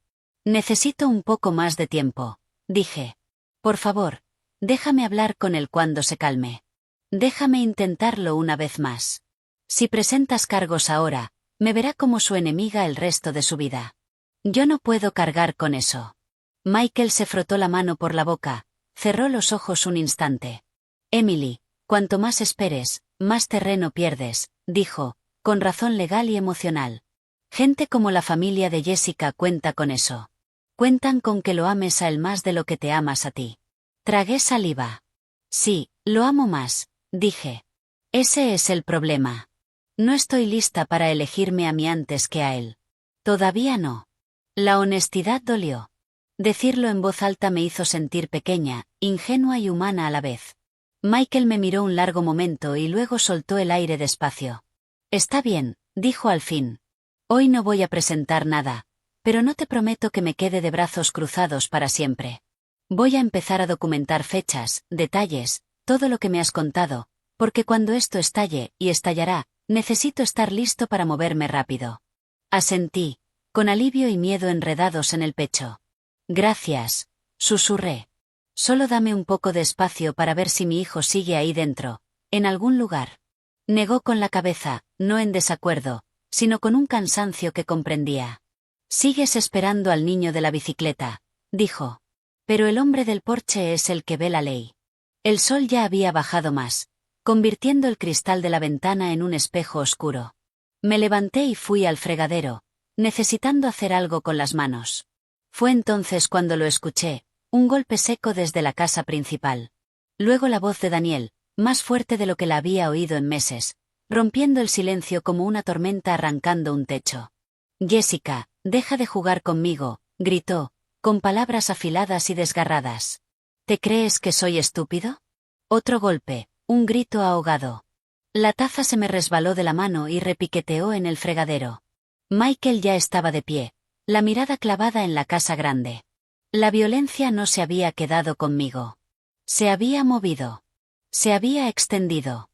Necesito un poco más de tiempo, dije. Por favor, déjame hablar con él cuando se calme. Déjame intentarlo una vez más. Si presentas cargos ahora, me verá como su enemiga el resto de su vida. Yo no puedo cargar con eso. Michael se frotó la mano por la boca, cerró los ojos un instante. Emily, cuanto más esperes, más terreno pierdes, dijo, con razón legal y emocional. Gente como la familia de Jessica cuenta con eso. Cuentan con que lo ames a él más de lo que te amas a ti. Tragué saliva. Sí, lo amo más, dije. Ese es el problema. No estoy lista para elegirme a mí antes que a él. Todavía no. La honestidad dolió. Decirlo en voz alta me hizo sentir pequeña, ingenua y humana a la vez. Michael me miró un largo momento y luego soltó el aire despacio. Está bien, dijo al fin. Hoy no voy a presentar nada, pero no te prometo que me quede de brazos cruzados para siempre. Voy a empezar a documentar fechas, detalles, todo lo que me has contado, porque cuando esto estalle, y estallará, necesito estar listo para moverme rápido. Asentí, con alivio y miedo enredados en el pecho. Gracias, susurré. Solo dame un poco de espacio para ver si mi hijo sigue ahí dentro, en algún lugar. Negó con la cabeza, no en desacuerdo, sino con un cansancio que comprendía. Sigues esperando al niño de la bicicleta, dijo. Pero el hombre del porche es el que ve la ley. El sol ya había bajado más, convirtiendo el cristal de la ventana en un espejo oscuro. Me levanté y fui al fregadero, necesitando hacer algo con las manos. Fue entonces cuando lo escuché, un golpe seco desde la casa principal. Luego la voz de Daniel, más fuerte de lo que la había oído en meses, rompiendo el silencio como una tormenta arrancando un techo. Jessica, deja de jugar conmigo, gritó, con palabras afiladas y desgarradas. ¿Te crees que soy estúpido? Otro golpe, un grito ahogado. La taza se me resbaló de la mano y repiqueteó en el fregadero. Michael ya estaba de pie, la mirada clavada en la casa grande. La violencia no se había quedado conmigo. Se había movido. Se había extendido.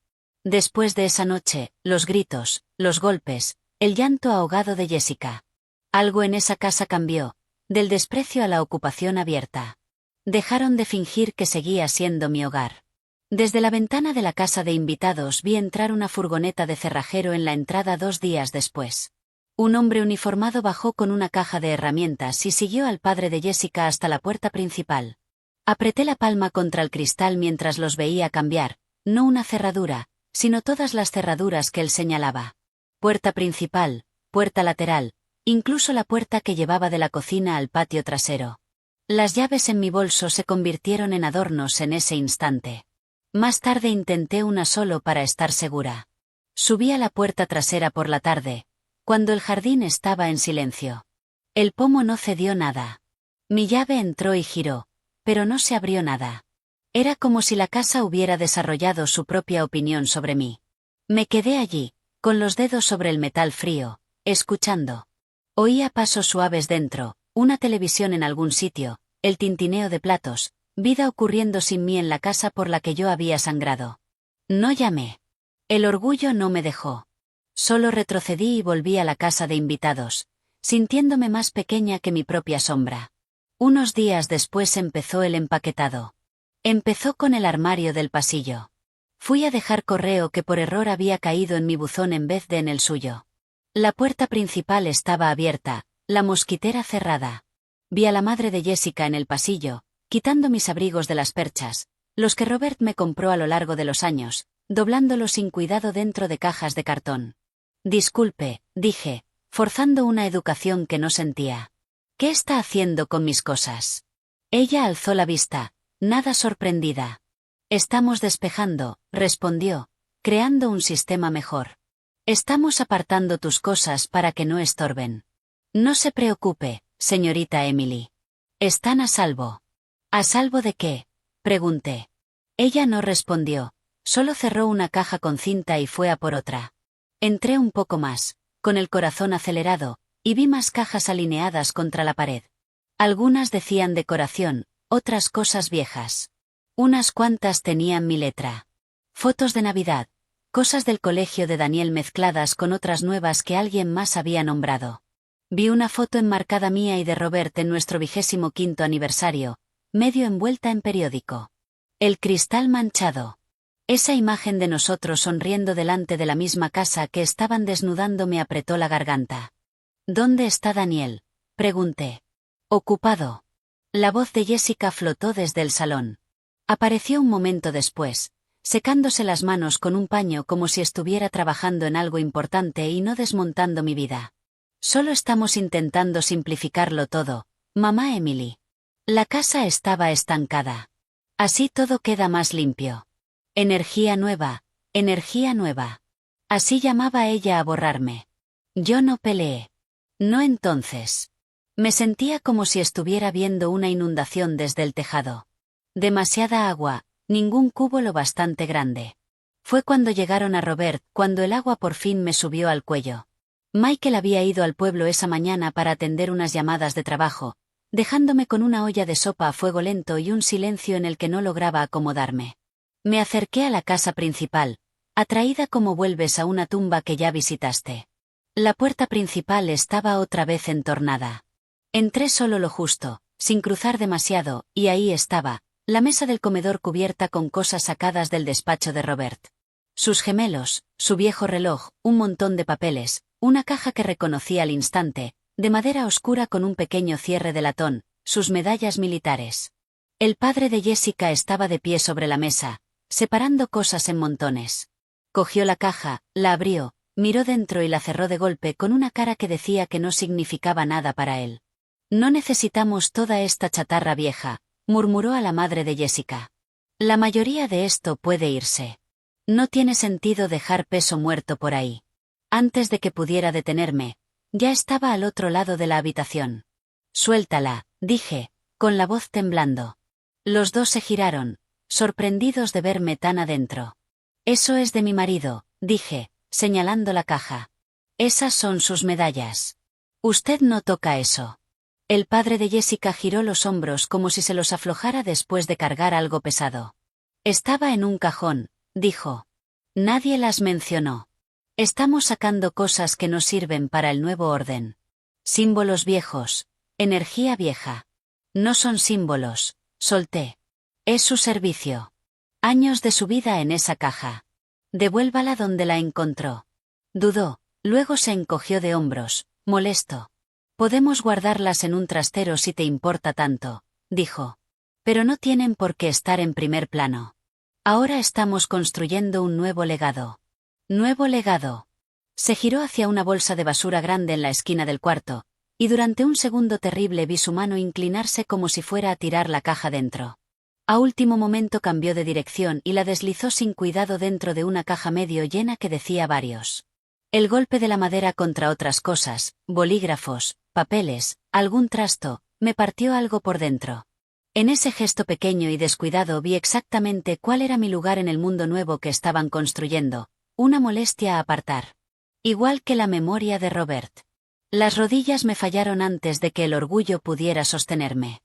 Después de esa noche, los gritos, los golpes, el llanto ahogado de Jessica. Algo en esa casa cambió, del desprecio a la ocupación abierta. Dejaron de fingir que seguía siendo mi hogar. Desde la ventana de la casa de invitados vi entrar una furgoneta de cerrajero en la entrada 2 días después. Un hombre uniformado bajó con una caja de herramientas y siguió al padre de Jessica hasta la puerta principal. Apreté la palma contra el cristal mientras los veía cambiar, no una cerradura, sino todas las cerraduras que él señalaba. Puerta principal, puerta lateral, incluso la puerta que llevaba de la cocina al patio trasero. Las llaves en mi bolso se convirtieron en adornos en ese instante. Más tarde intenté una solo para estar segura. Subí a la puerta trasera por la tarde, cuando el jardín estaba en silencio. El pomo no cedió nada. Mi llave entró y giró, pero no se abrió nada. Era como si la casa hubiera desarrollado su propia opinión sobre mí. Me quedé allí, con los dedos sobre el metal frío, escuchando. Oía pasos suaves dentro, una televisión en algún sitio, el tintineo de platos, vida ocurriendo sin mí en la casa por la que yo había sangrado. No llamé. El orgullo no me dejó. Solo retrocedí y volví a la casa de invitados, sintiéndome más pequeña que mi propia sombra. Unos días después empezó el empaquetado. Empezó con el armario del pasillo. Fui a dejar correo que por error había caído en mi buzón en vez de en el suyo. La puerta principal estaba abierta, la mosquitera cerrada. Vi a la madre de Jessica en el pasillo, quitando mis abrigos de las perchas, los que Robert me compró a lo largo de los años, doblándolos sin cuidado dentro de cajas de cartón. Disculpe, dije, forzando una educación que no sentía. ¿Qué está haciendo con mis cosas? Ella alzó la vista, nada sorprendida. Estamos despejando, respondió, creando un sistema mejor. Estamos apartando tus cosas para que no estorben. No se preocupe, señorita Emily. Están a salvo. ¿A salvo de qué? Pregunté. Ella no respondió, solo cerró una caja con cinta y fue a por otra. Entré un poco más, con el corazón acelerado, y vi más cajas alineadas contra la pared. Algunas decían decoración, otras cosas viejas. Unas cuantas tenían mi letra. Fotos de Navidad, cosas del colegio de Daniel mezcladas con otras nuevas que alguien más había nombrado. Vi una foto enmarcada mía y de Robert en nuestro 25º aniversario, medio envuelta en periódico. El cristal manchado. Esa imagen de nosotros sonriendo delante de la misma casa que estaban desnudando me apretó la garganta. ¿Dónde está Daniel? Pregunté. Ocupado. La voz de Jessica flotó desde el salón. Apareció un momento después, secándose las manos con un paño como si estuviera trabajando en algo importante y no desmontando mi vida. Solo estamos intentando simplificarlo todo, mamá Emily. La casa estaba estancada. Así todo queda más limpio. Energía nueva, energía nueva. Así llamaba ella a borrarme. Yo no peleé. No entonces. Me sentía como si estuviera viendo una inundación desde el tejado. Demasiada agua, ningún cubo lo bastante grande. Fue cuando llegaron a Robert, cuando el agua por fin me subió al cuello. Michael había ido al pueblo esa mañana para atender unas llamadas de trabajo, dejándome con una olla de sopa a fuego lento y un silencio en el que no lograba acomodarme. Me acerqué a la casa principal, atraída como vuelves a una tumba que ya visitaste. La puerta principal estaba otra vez entornada. Entré solo lo justo, sin cruzar demasiado, y ahí estaba, la mesa del comedor cubierta con cosas sacadas del despacho de Robert. Sus gemelos, su viejo reloj, un montón de papeles, una caja que reconocí al instante, de madera oscura con un pequeño cierre de latón, sus medallas militares. El padre de Jessica estaba de pie sobre la mesa, separando cosas en montones. Cogió la caja, la abrió, miró dentro y la cerró de golpe con una cara que decía que no significaba nada para él. No necesitamos toda esta chatarra vieja, murmuró a la madre de Jessica. La mayoría de esto puede irse. No tiene sentido dejar peso muerto por ahí. Antes de que pudiera detenerme, ya estaba al otro lado de la habitación. Suéltala, dije, con la voz temblando. Los dos se giraron, sorprendidos de verme tan adentro. Eso es de mi marido, dije, señalando la caja. Esas son sus medallas. Usted no toca eso. El padre de Jessica giró los hombros como si se los aflojara después de cargar algo pesado. Estaba en un cajón, dijo. Nadie las mencionó. Estamos sacando cosas que no sirven para el nuevo orden. Símbolos viejos, energía vieja. No son símbolos, solté. Es su servicio. Años de su vida en esa caja. Devuélvala donde la encontró. Dudó, luego se encogió de hombros, molesto. Podemos guardarlas en un trastero si te importa tanto, dijo. Pero no tienen por qué estar en primer plano. Ahora estamos construyendo un nuevo legado. Nuevo legado. Se giró hacia una bolsa de basura grande en la esquina del cuarto, y durante un segundo terrible vi su mano inclinarse como si fuera a tirar la caja dentro. A último momento cambió de dirección y la deslizó sin cuidado dentro de una caja medio llena que decía varios. El golpe de la madera contra otras cosas, bolígrafos, papeles, algún trasto, me partió algo por dentro. En ese gesto pequeño y descuidado vi exactamente cuál era mi lugar en el mundo nuevo que estaban construyendo, una molestia a apartar. Igual que la memoria de Robert. Las rodillas me fallaron antes de que el orgullo pudiera sostenerme.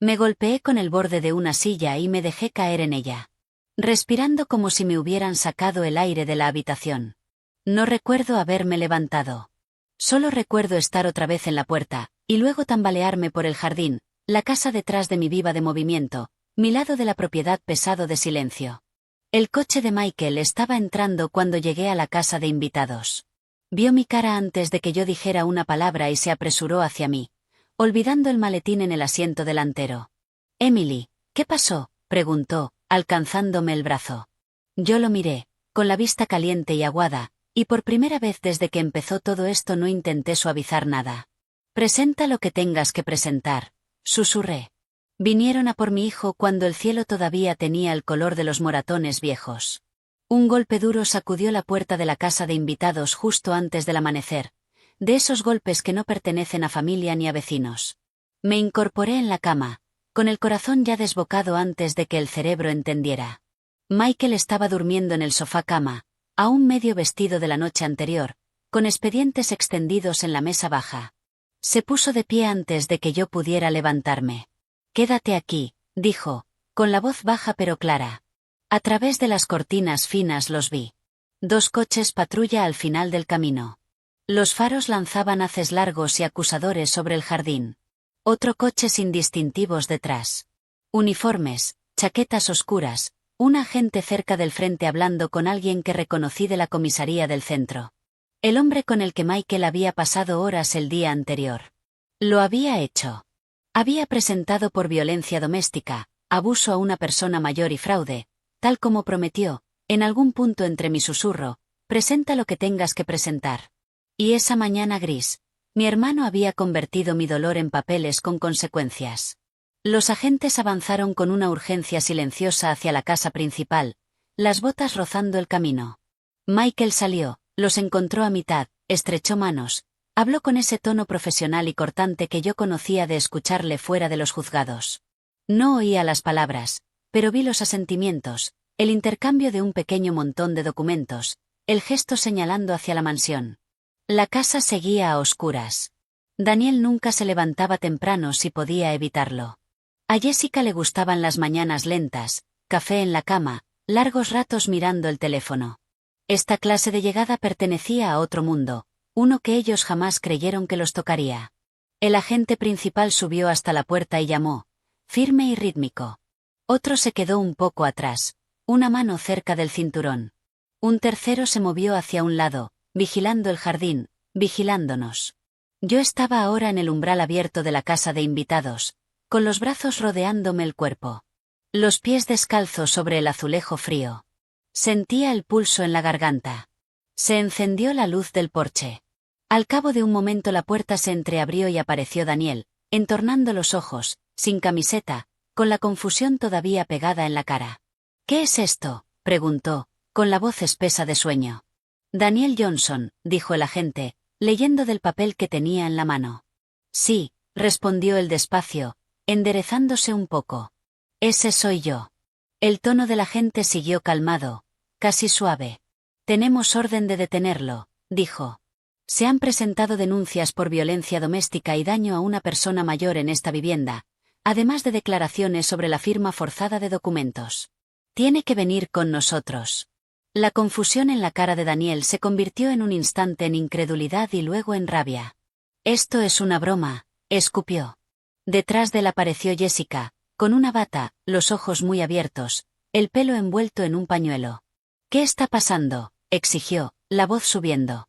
Me golpeé con el borde de una silla y me dejé caer en ella. Respirando como si me hubieran sacado el aire de la habitación. No recuerdo haberme levantado. Solo recuerdo estar otra vez en la puerta, y luego tambalearme por el jardín, la casa detrás de mi viva de movimiento, mi lado de la propiedad pesado de silencio. El coche de Michael estaba entrando cuando llegué a la casa de invitados. Vio mi cara antes de que yo dijera una palabra y se apresuró hacia mí, olvidando el maletín en el asiento delantero. Emily, ¿qué pasó?, preguntó, alcanzándome el brazo. Yo lo miré, con la vista caliente y aguada, y por primera vez desde que empezó todo esto no intenté suavizar nada. Presenta lo que tengas que presentar, susurré. Vinieron a por mi hijo cuando el cielo todavía tenía el color de los moratones viejos. Un golpe duro sacudió la puerta de la casa de invitados justo antes del amanecer, de esos golpes que no pertenecen a familia ni a vecinos. Me incorporé en la cama, con el corazón ya desbocado antes de que el cerebro entendiera. Michael estaba durmiendo en el sofá cama, aún medio vestido de la noche anterior, con expedientes extendidos en la mesa baja. Se puso de pie antes de que yo pudiera levantarme. Quédate aquí, dijo, con la voz baja pero clara. A través de las cortinas finas los vi. 2 coches patrulla al final del camino. Los faros lanzaban haces largos y acusadores sobre el jardín. Otro coche sin distintivos detrás. Uniformes, chaquetas oscuras, un agente cerca del frente hablando con alguien que reconocí de la comisaría del centro. El hombre con el que Michael había pasado horas el día anterior. Lo había hecho. Había presentado por violencia doméstica, abuso a una persona mayor y fraude, tal como prometió, en algún punto entre mi susurro, presenta lo que tengas que presentar. Y esa mañana gris, mi hermano había convertido mi dolor en papeles con consecuencias. Los agentes avanzaron con una urgencia silenciosa hacia la casa principal, las botas rozando el camino. Michael salió, los encontró a mitad, estrechó manos, habló con ese tono profesional y cortante que yo conocía de escucharle fuera de los juzgados. No oía las palabras, pero vi los asentimientos, el intercambio de un pequeño montón de documentos, el gesto señalando hacia la mansión. La casa seguía a oscuras. Daniel nunca se levantaba temprano si podía evitarlo. A Jessica le gustaban las mañanas lentas, café en la cama, largos ratos mirando el teléfono. Esta clase de llegada pertenecía a otro mundo, uno que ellos jamás creyeron que los tocaría. El agente principal subió hasta la puerta y llamó, firme y rítmico. Otro se quedó un poco atrás, una mano cerca del cinturón. Un tercero se movió hacia un lado, vigilando el jardín, vigilándonos. Yo estaba ahora en el umbral abierto de la casa de invitados, con los brazos rodeándome el cuerpo. Los pies descalzos sobre el azulejo frío. Sentía el pulso en la garganta. Se encendió la luz del porche. Al cabo de un momento la puerta se entreabrió y apareció Daniel, entornando los ojos, sin camiseta, con la confusión todavía pegada en la cara. «¿Qué es esto?», preguntó, con la voz espesa de sueño. «Daniel Johnson», dijo el agente, leyendo del papel que tenía en la mano. «Sí», respondió él despacio, enderezándose un poco. «Ese soy yo». El tono del agente siguió calmado, casi suave. «Tenemos orden de detenerlo», dijo. «Se han presentado denuncias por violencia doméstica y daño a una persona mayor en esta vivienda, además de declaraciones sobre la firma forzada de documentos. Tiene que venir con nosotros». La confusión en la cara de Daniel se convirtió en un instante en incredulidad y luego en rabia. «Esto es una broma», escupió. Detrás de él apareció Jessica, con una bata, los ojos muy abiertos, el pelo envuelto en un pañuelo. «¿Qué está pasando?», exigió, la voz subiendo.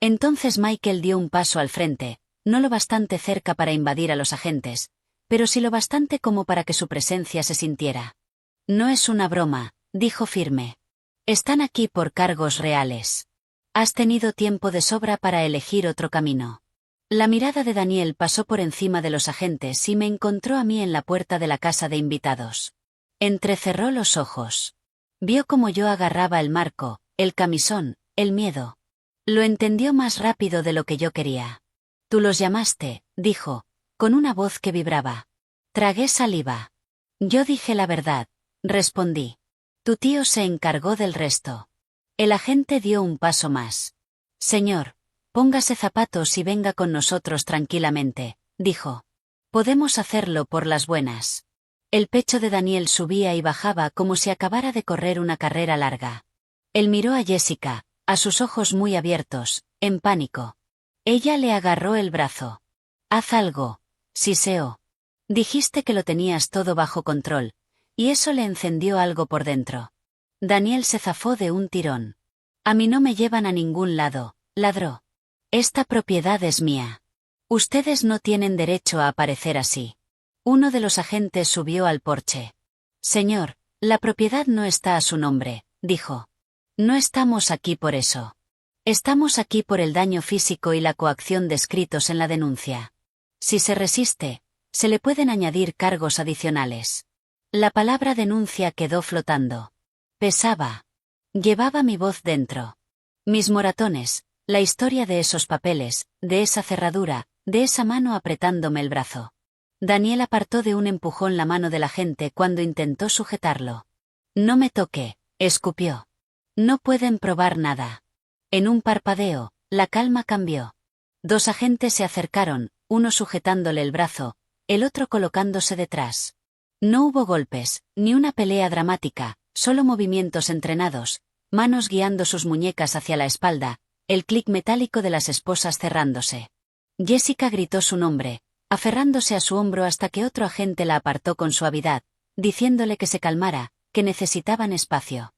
Entonces Michael dio un paso al frente, no lo bastante cerca para invadir a los agentes, pero sí lo bastante como para que su presencia se sintiera. «No es una broma», dijo firme. «Están aquí por cargos reales. Has tenido tiempo de sobra para elegir otro camino». La mirada de Daniel pasó por encima de los agentes y me encontró a mí en la puerta de la casa de invitados. Entrecerró los ojos. Vio como yo agarraba el marco, el camisón, el miedo. Lo entendió más rápido de lo que yo quería. «Tú los llamaste», dijo, con una voz que vibraba. Tragué saliva. «Yo dije la verdad», respondí. «Tu tío se encargó del resto». El agente dio un paso más. «Señor, póngase zapatos y venga con nosotros tranquilamente», dijo. «Podemos hacerlo por las buenas». El pecho de Daniel subía y bajaba como si acabara de correr una carrera larga. Él miró a Jessica, a sus ojos muy abiertos, en pánico. Ella le agarró el brazo. «Haz algo», siseó. «Dijiste que lo tenías todo bajo control», y eso le encendió algo por dentro. Daniel se zafó de un tirón. «A mí no me llevan a ningún lado», ladró. «Esta propiedad es mía. Ustedes no tienen derecho a aparecer así». Uno de los agentes subió al porche. «Señor, la propiedad no está a su nombre», dijo. «No estamos aquí por eso. Estamos aquí por el daño físico y la coacción descritos en la denuncia. Si se resiste, se le pueden añadir cargos adicionales». La palabra denuncia quedó flotando. Pesaba. Llevaba mi voz dentro. Mis moratones, la historia de esos papeles, de esa cerradura, de esa mano apretándome el brazo. Daniel apartó de un empujón la mano del agente cuando intentó sujetarlo. «No me toque», escupió. «No pueden probar nada». En un parpadeo, la calma cambió. Dos agentes se acercaron, uno sujetándole el brazo, el otro colocándose detrás. No hubo golpes, ni una pelea dramática, solo movimientos entrenados, manos guiando sus muñecas hacia la espalda, el clic metálico de las esposas cerrándose. Jessica gritó su nombre, aferrándose a su hombro hasta que otro agente la apartó con suavidad, diciéndole que se calmara, que necesitaban espacio.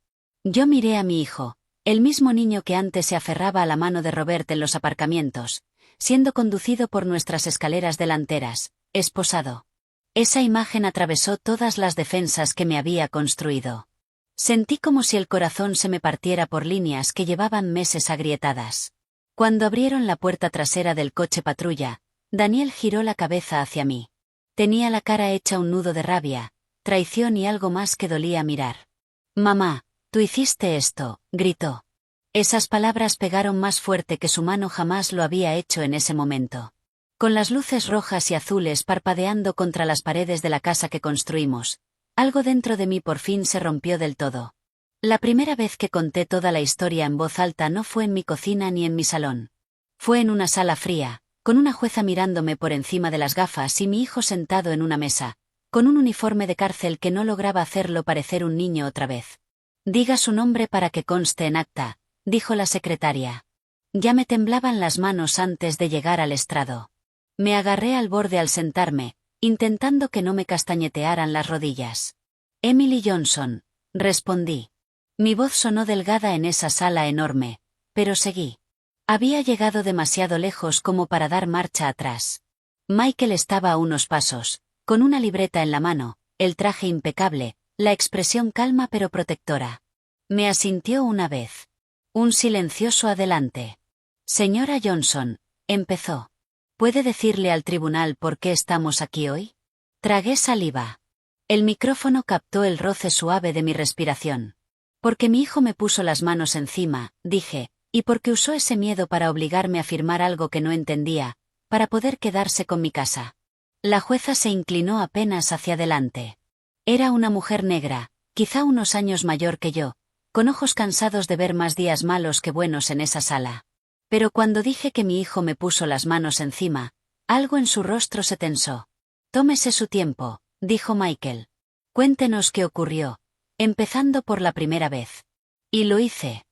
Yo miré a mi hijo, el mismo niño que antes se aferraba a la mano de Robert en los aparcamientos, siendo conducido por nuestras escaleras delanteras, esposado. Esa imagen atravesó todas las defensas que me había construido. Sentí como si el corazón se me partiera por líneas que llevaban meses agrietadas. Cuando abrieron la puerta trasera del coche patrulla, Daniel giró la cabeza hacia mí. Tenía la cara hecha un nudo de rabia, traición y algo más que dolía mirar. «Mamá, tú hiciste esto», gritó. Esas palabras pegaron más fuerte que su mano jamás lo había hecho en ese momento. Con las luces rojas y azules parpadeando contra las paredes de la casa que construimos, algo dentro de mí por fin se rompió del todo. La primera vez que conté toda la historia en voz alta no fue en mi cocina ni en mi salón. Fue en una sala fría, con una jueza mirándome por encima de las gafas y mi hijo sentado en una mesa, con un uniforme de cárcel que no lograba hacerlo parecer un niño otra vez. «Diga su nombre para que conste en acta», dijo la secretaria. Ya me temblaban las manos antes de llegar al estrado. Me agarré al borde al sentarme, intentando que no me castañetearan las rodillas. «Emily Johnson», respondí. Mi voz sonó delgada en esa sala enorme, pero seguí. Había llegado demasiado lejos como para dar marcha atrás. Michael estaba a unos pasos, con una libreta en la mano, el traje impecable, la expresión calma pero protectora. Me asintió una vez. Un silencioso adelante. «Señora Johnson», empezó. «¿Puede decirle al tribunal por qué estamos aquí hoy?» Tragué saliva. El micrófono captó el roce suave de mi respiración. «Porque mi hijo me puso las manos encima», dije, «y porque usó ese miedo para obligarme a firmar algo que no entendía, para poder quedarse con mi casa». La jueza se inclinó apenas hacia adelante. Era una mujer negra, quizá unos años mayor que yo, con ojos cansados de ver más días malos que buenos en esa sala. Pero cuando dije que mi hijo me puso las manos encima, algo en su rostro se tensó. «Tómese su tiempo», dijo Michael. «Cuéntenos qué ocurrió, empezando por la primera vez». Y lo hice.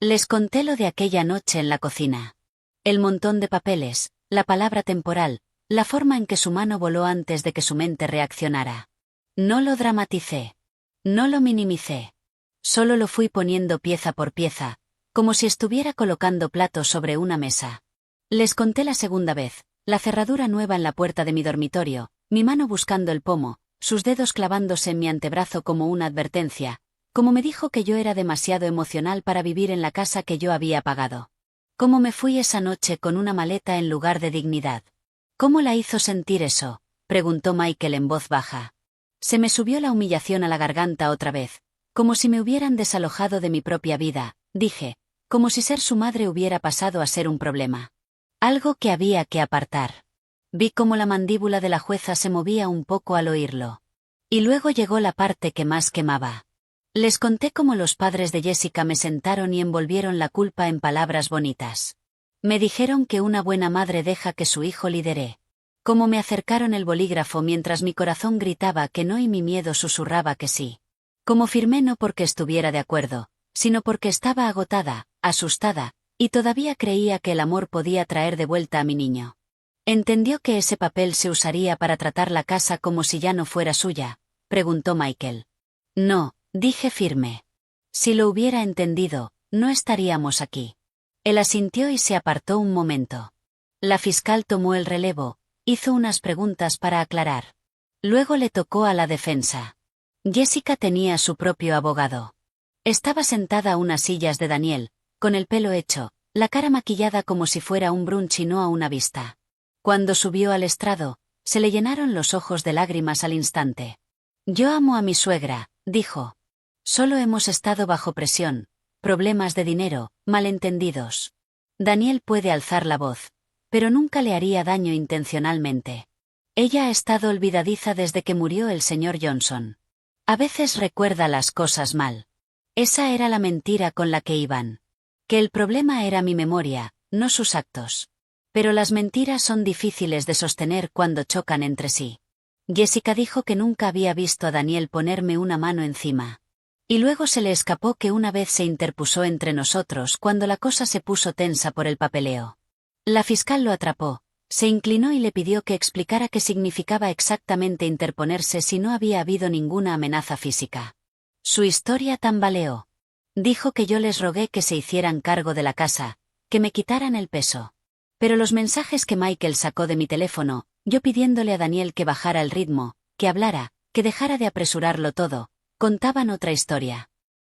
Les conté lo de aquella noche en la cocina. El montón de papeles, la palabra temporal, la forma en que su mano voló antes de que su mente reaccionara. No lo dramaticé. No lo minimicé. Solo lo fui poniendo pieza por pieza, como si estuviera colocando platos sobre una mesa. Les conté la segunda vez, la cerradura nueva en la puerta de mi dormitorio, mi mano buscando el pomo, sus dedos clavándose en mi antebrazo como una advertencia, como me dijo que yo era demasiado emocional para vivir en la casa que yo había pagado. Cómo me fui esa noche con una maleta en lugar de dignidad. «¿Cómo la hizo sentir eso?», preguntó Michael en voz baja. Se me subió la humillación a la garganta otra vez, como si me hubieran desalojado de mi propia vida, dije, como si ser su madre hubiera pasado a ser un problema. Algo que había que apartar. Vi cómo la mandíbula de la jueza se movía un poco al oírlo. Y luego llegó la parte que más quemaba. Les conté cómo los padres de Jessica me sentaron y envolvieron la culpa en palabras bonitas. Me dijeron que una buena madre deja que su hijo lidere. Cómo me acercaron el bolígrafo mientras mi corazón gritaba que no y mi miedo susurraba que sí. Cómo firmé no porque estuviera de acuerdo, sino porque estaba agotada, asustada, y todavía creía que el amor podía traer de vuelta a mi niño. ¿Entendió que ese papel se usaría para tratar la casa como si ya no fuera suya?, preguntó Michael. No, dije firme. Si lo hubiera entendido, no estaríamos aquí. Él asintió y se apartó un momento. La fiscal tomó el relevo, hizo unas preguntas para aclarar. Luego le tocó a la defensa. Jessica tenía su propio abogado. Estaba sentada a unas sillas de Daniel, con el pelo hecho, la cara maquillada como si fuera un brunch y no a una vista. Cuando subió al estrado, se le llenaron los ojos de lágrimas al instante. «Yo amo a mi suegra», dijo. «Solo hemos estado bajo presión, problemas de dinero, malentendidos. Daniel puede alzar la voz, pero nunca le haría daño intencionalmente. Ella ha estado olvidadiza desde que murió el señor Johnson. A veces recuerda las cosas mal». Esa era la mentira con la que iban. Que el problema era mi memoria, no sus actos. Pero las mentiras son difíciles de sostener cuando chocan entre sí. Jessica dijo que nunca había visto a Daniel ponerme una mano encima. Y luego se le escapó que una vez se interpuso entre nosotros cuando la cosa se puso tensa por el papeleo. La fiscal lo atrapó, se inclinó y le pidió que explicara qué significaba exactamente interponerse si no había habido ninguna amenaza física. Su historia tambaleó. Dijo que yo les rogué que se hicieran cargo de la casa, que me quitaran el peso. Pero los mensajes que Michael sacó de mi teléfono, yo pidiéndole a Daniel que bajara el ritmo, que hablara, que dejara de apresurarlo todo, contaban otra historia.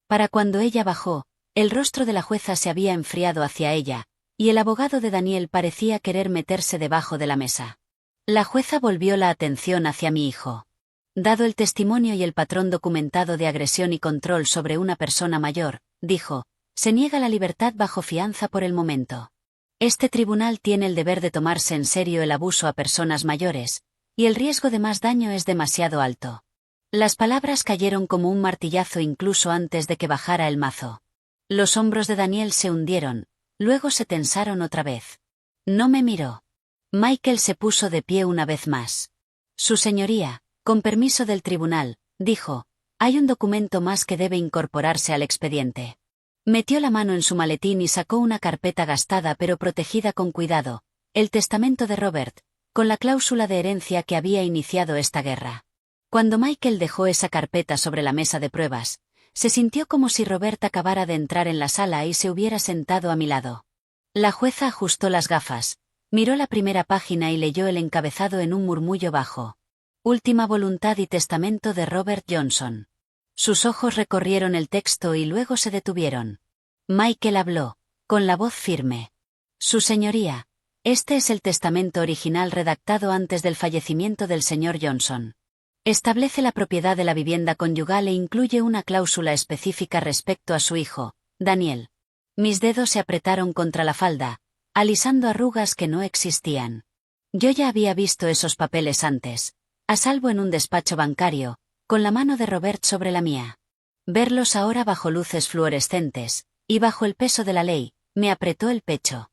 Para cuando ella bajó, el rostro de la jueza se había enfriado hacia ella, y el abogado de Daniel parecía querer meterse debajo de la mesa. La jueza volvió la atención hacia mi hijo. Dado el testimonio y el patrón documentado de agresión y control sobre una persona mayor, dijo, se niega la libertad bajo fianza por el momento. Este tribunal tiene el deber de tomarse en serio el abuso a personas mayores, y el riesgo de más daño es demasiado alto. Las palabras cayeron como un martillazo incluso antes de que bajara el mazo. Los hombros de Daniel se hundieron, luego se tensaron otra vez. No me miró. Michael se puso de pie una vez más. Su señoría, con permiso del tribunal, dijo, hay un documento más que debe incorporarse al expediente. Metió la mano en su maletín y sacó una carpeta gastada pero protegida con cuidado, el testamento de Robert, con la cláusula de herencia que había iniciado esta guerra. Cuando Michael dejó esa carpeta sobre la mesa de pruebas, se sintió como si Robert acabara de entrar en la sala y se hubiera sentado a mi lado. La jueza ajustó las gafas, miró la primera página y leyó el encabezado en un murmullo bajo. Última voluntad y testamento de Robert Johnson. Sus ojos recorrieron el texto y luego se detuvieron. Michael habló, con la voz firme. Su señoría, este es el testamento original redactado antes del fallecimiento del señor Johnson. Establece la propiedad de la vivienda conyugal e incluye una cláusula específica respecto a su hijo, Daniel. Mis dedos se apretaron contra la falda, alisando arrugas que no existían. Yo ya había visto esos papeles antes, a salvo en un despacho bancario, con la mano de Robert sobre la mía. Verlos ahora bajo luces fluorescentes, y bajo el peso de la ley, me apretó el pecho.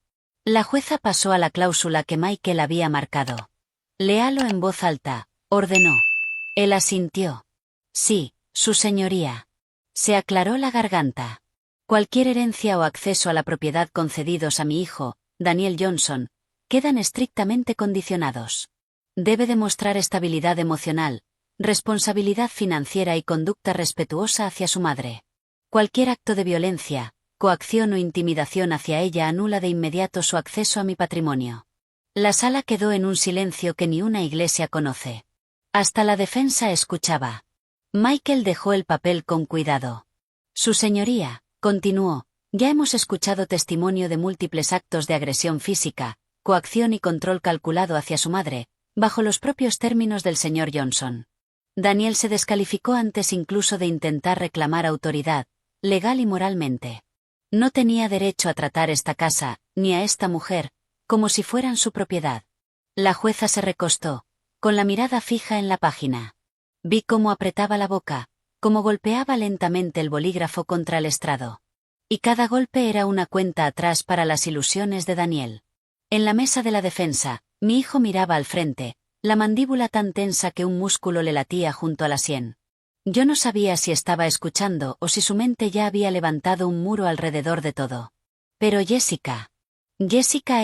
La jueza pasó a la cláusula que Michael había marcado. Léalo en voz alta, ordenó. Él asintió. Sí, su señoría. Se aclaró la garganta. Cualquier herencia o acceso a la propiedad concedidos a mi hijo, Daniel Johnson, quedan estrictamente condicionados. Debe demostrar estabilidad emocional, responsabilidad financiera y conducta respetuosa hacia su madre. Cualquier acto de violencia, coacción o intimidación hacia ella anula de inmediato su acceso a mi patrimonio. La sala quedó en un silencio que ni una iglesia conoce. Hasta la defensa escuchaba. Michael dejó el papel con cuidado. Su señoría, continuó, ya hemos escuchado testimonio de múltiples actos de agresión física, coacción y control calculado hacia su madre, bajo los propios términos del señor Johnson. Daniel se descalificó antes incluso de intentar reclamar autoridad, legal y moralmente. No tenía derecho a tratar esta casa, ni a esta mujer, como si fueran su propiedad. La jueza se recostó, con la mirada fija en la página. Vi cómo apretaba la boca, cómo golpeaba lentamente el bolígrafo contra el estrado. Y cada golpe era una cuenta atrás para las ilusiones de Daniel. En la mesa de la defensa, mi hijo miraba al frente, la mandíbula tan tensa que un músculo le latía junto a la sien. Yo no sabía si estaba escuchando o si su mente ya había levantado un muro alrededor de todo. Pero Jessica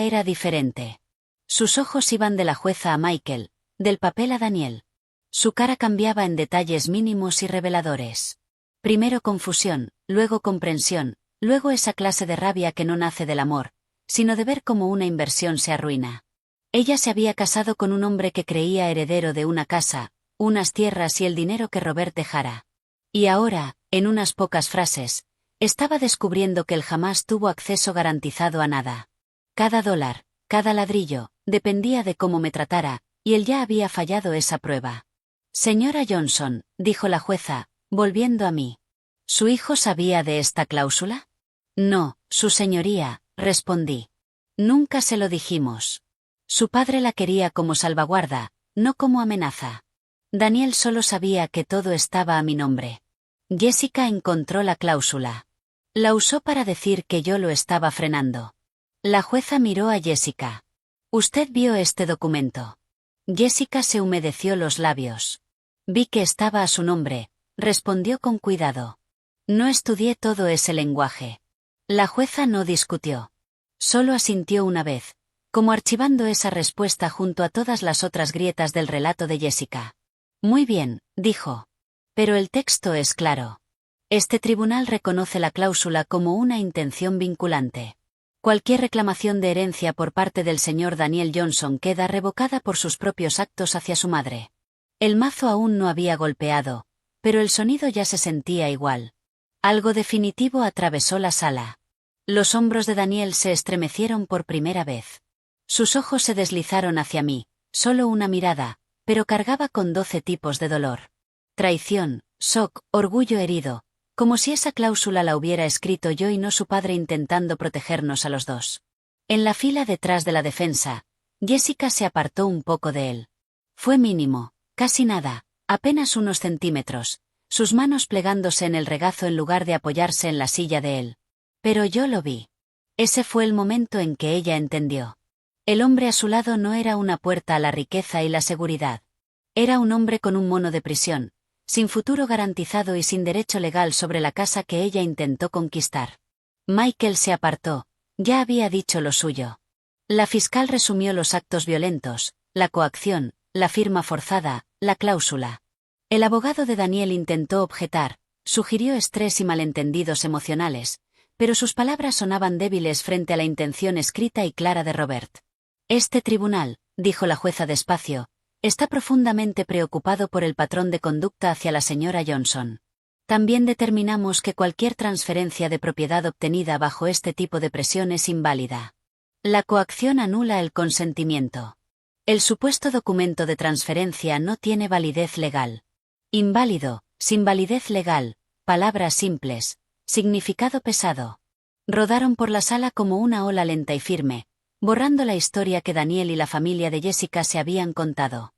era diferente. Sus ojos iban de la jueza a Michael, del papel a Daniel. Su cara cambiaba en detalles mínimos y reveladores. Primero confusión, luego comprensión, luego esa clase de rabia que no nace del amor, sino de ver cómo una inversión se arruina. Ella se había casado con un hombre que creía heredero de una casa, unas tierras y el dinero que Robert dejara. Y ahora, en unas pocas frases, estaba descubriendo que él jamás tuvo acceso garantizado a nada. Cada dólar, cada ladrillo, dependía de cómo me tratara, y él ya había fallado esa prueba. Señora Johnson, dijo la jueza, volviendo a mí. ¿Su hijo sabía de esta cláusula? No, su señoría, respondí. Nunca se lo dijimos. Su padre la quería como salvaguarda, no como amenaza. Daniel solo sabía que todo estaba a mi nombre. Jessica encontró la cláusula. La usó para decir que yo lo estaba frenando. La jueza miró a Jessica. ¿Usted vio este documento? Jessica se humedeció los labios. Vi que estaba a su nombre, respondió con cuidado. No estudié todo ese lenguaje. La jueza no discutió. Solo asintió una vez, como archivando esa respuesta junto a todas las otras grietas del relato de Jessica. Muy bien, dijo. Pero el texto es claro. Este tribunal reconoce la cláusula como una intención vinculante. Cualquier reclamación de herencia por parte del señor Daniel Johnson queda revocada por sus propios actos hacia su madre. El mazo aún no había golpeado, pero el sonido ya se sentía igual. Algo definitivo atravesó la sala. Los hombros de Daniel se estremecieron por primera vez. Sus ojos se deslizaron hacia mí, solo una mirada, pero cargaba con 12 tipos de dolor. Traición, shock, orgullo herido, como si esa cláusula la hubiera escrito yo y no su padre intentando protegernos a los dos. En la fila detrás de la defensa, Jessica se apartó un poco de él. Fue mínimo, casi nada, apenas unos centímetros, sus manos plegándose en el regazo en lugar de apoyarse en la silla de él. Pero yo lo vi. Ese fue el momento en que ella entendió. El hombre a su lado no era una puerta a la riqueza y la seguridad. Era un hombre con un mono de prisión, sin futuro garantizado y sin derecho legal sobre la casa que ella intentó conquistar. Michael se apartó, ya había dicho lo suyo. La fiscal resumió los actos violentos, la coacción, la firma forzada, la cláusula. El abogado de Daniel intentó objetar, sugirió estrés y malentendidos emocionales, pero sus palabras sonaban débiles frente a la intención escrita y clara de Robert. Este tribunal, dijo la jueza despacio, está profundamente preocupado por el patrón de conducta hacia la señora Johnson. También determinamos que cualquier transferencia de propiedad obtenida bajo este tipo de presión es inválida. La coacción anula el consentimiento. El supuesto documento de transferencia no tiene validez legal. Inválido, sin validez legal, palabras simples, significado pesado. Rodaron por la sala como una ola lenta y firme, borrando la historia que Daniel y la familia de Jessica se habían contado.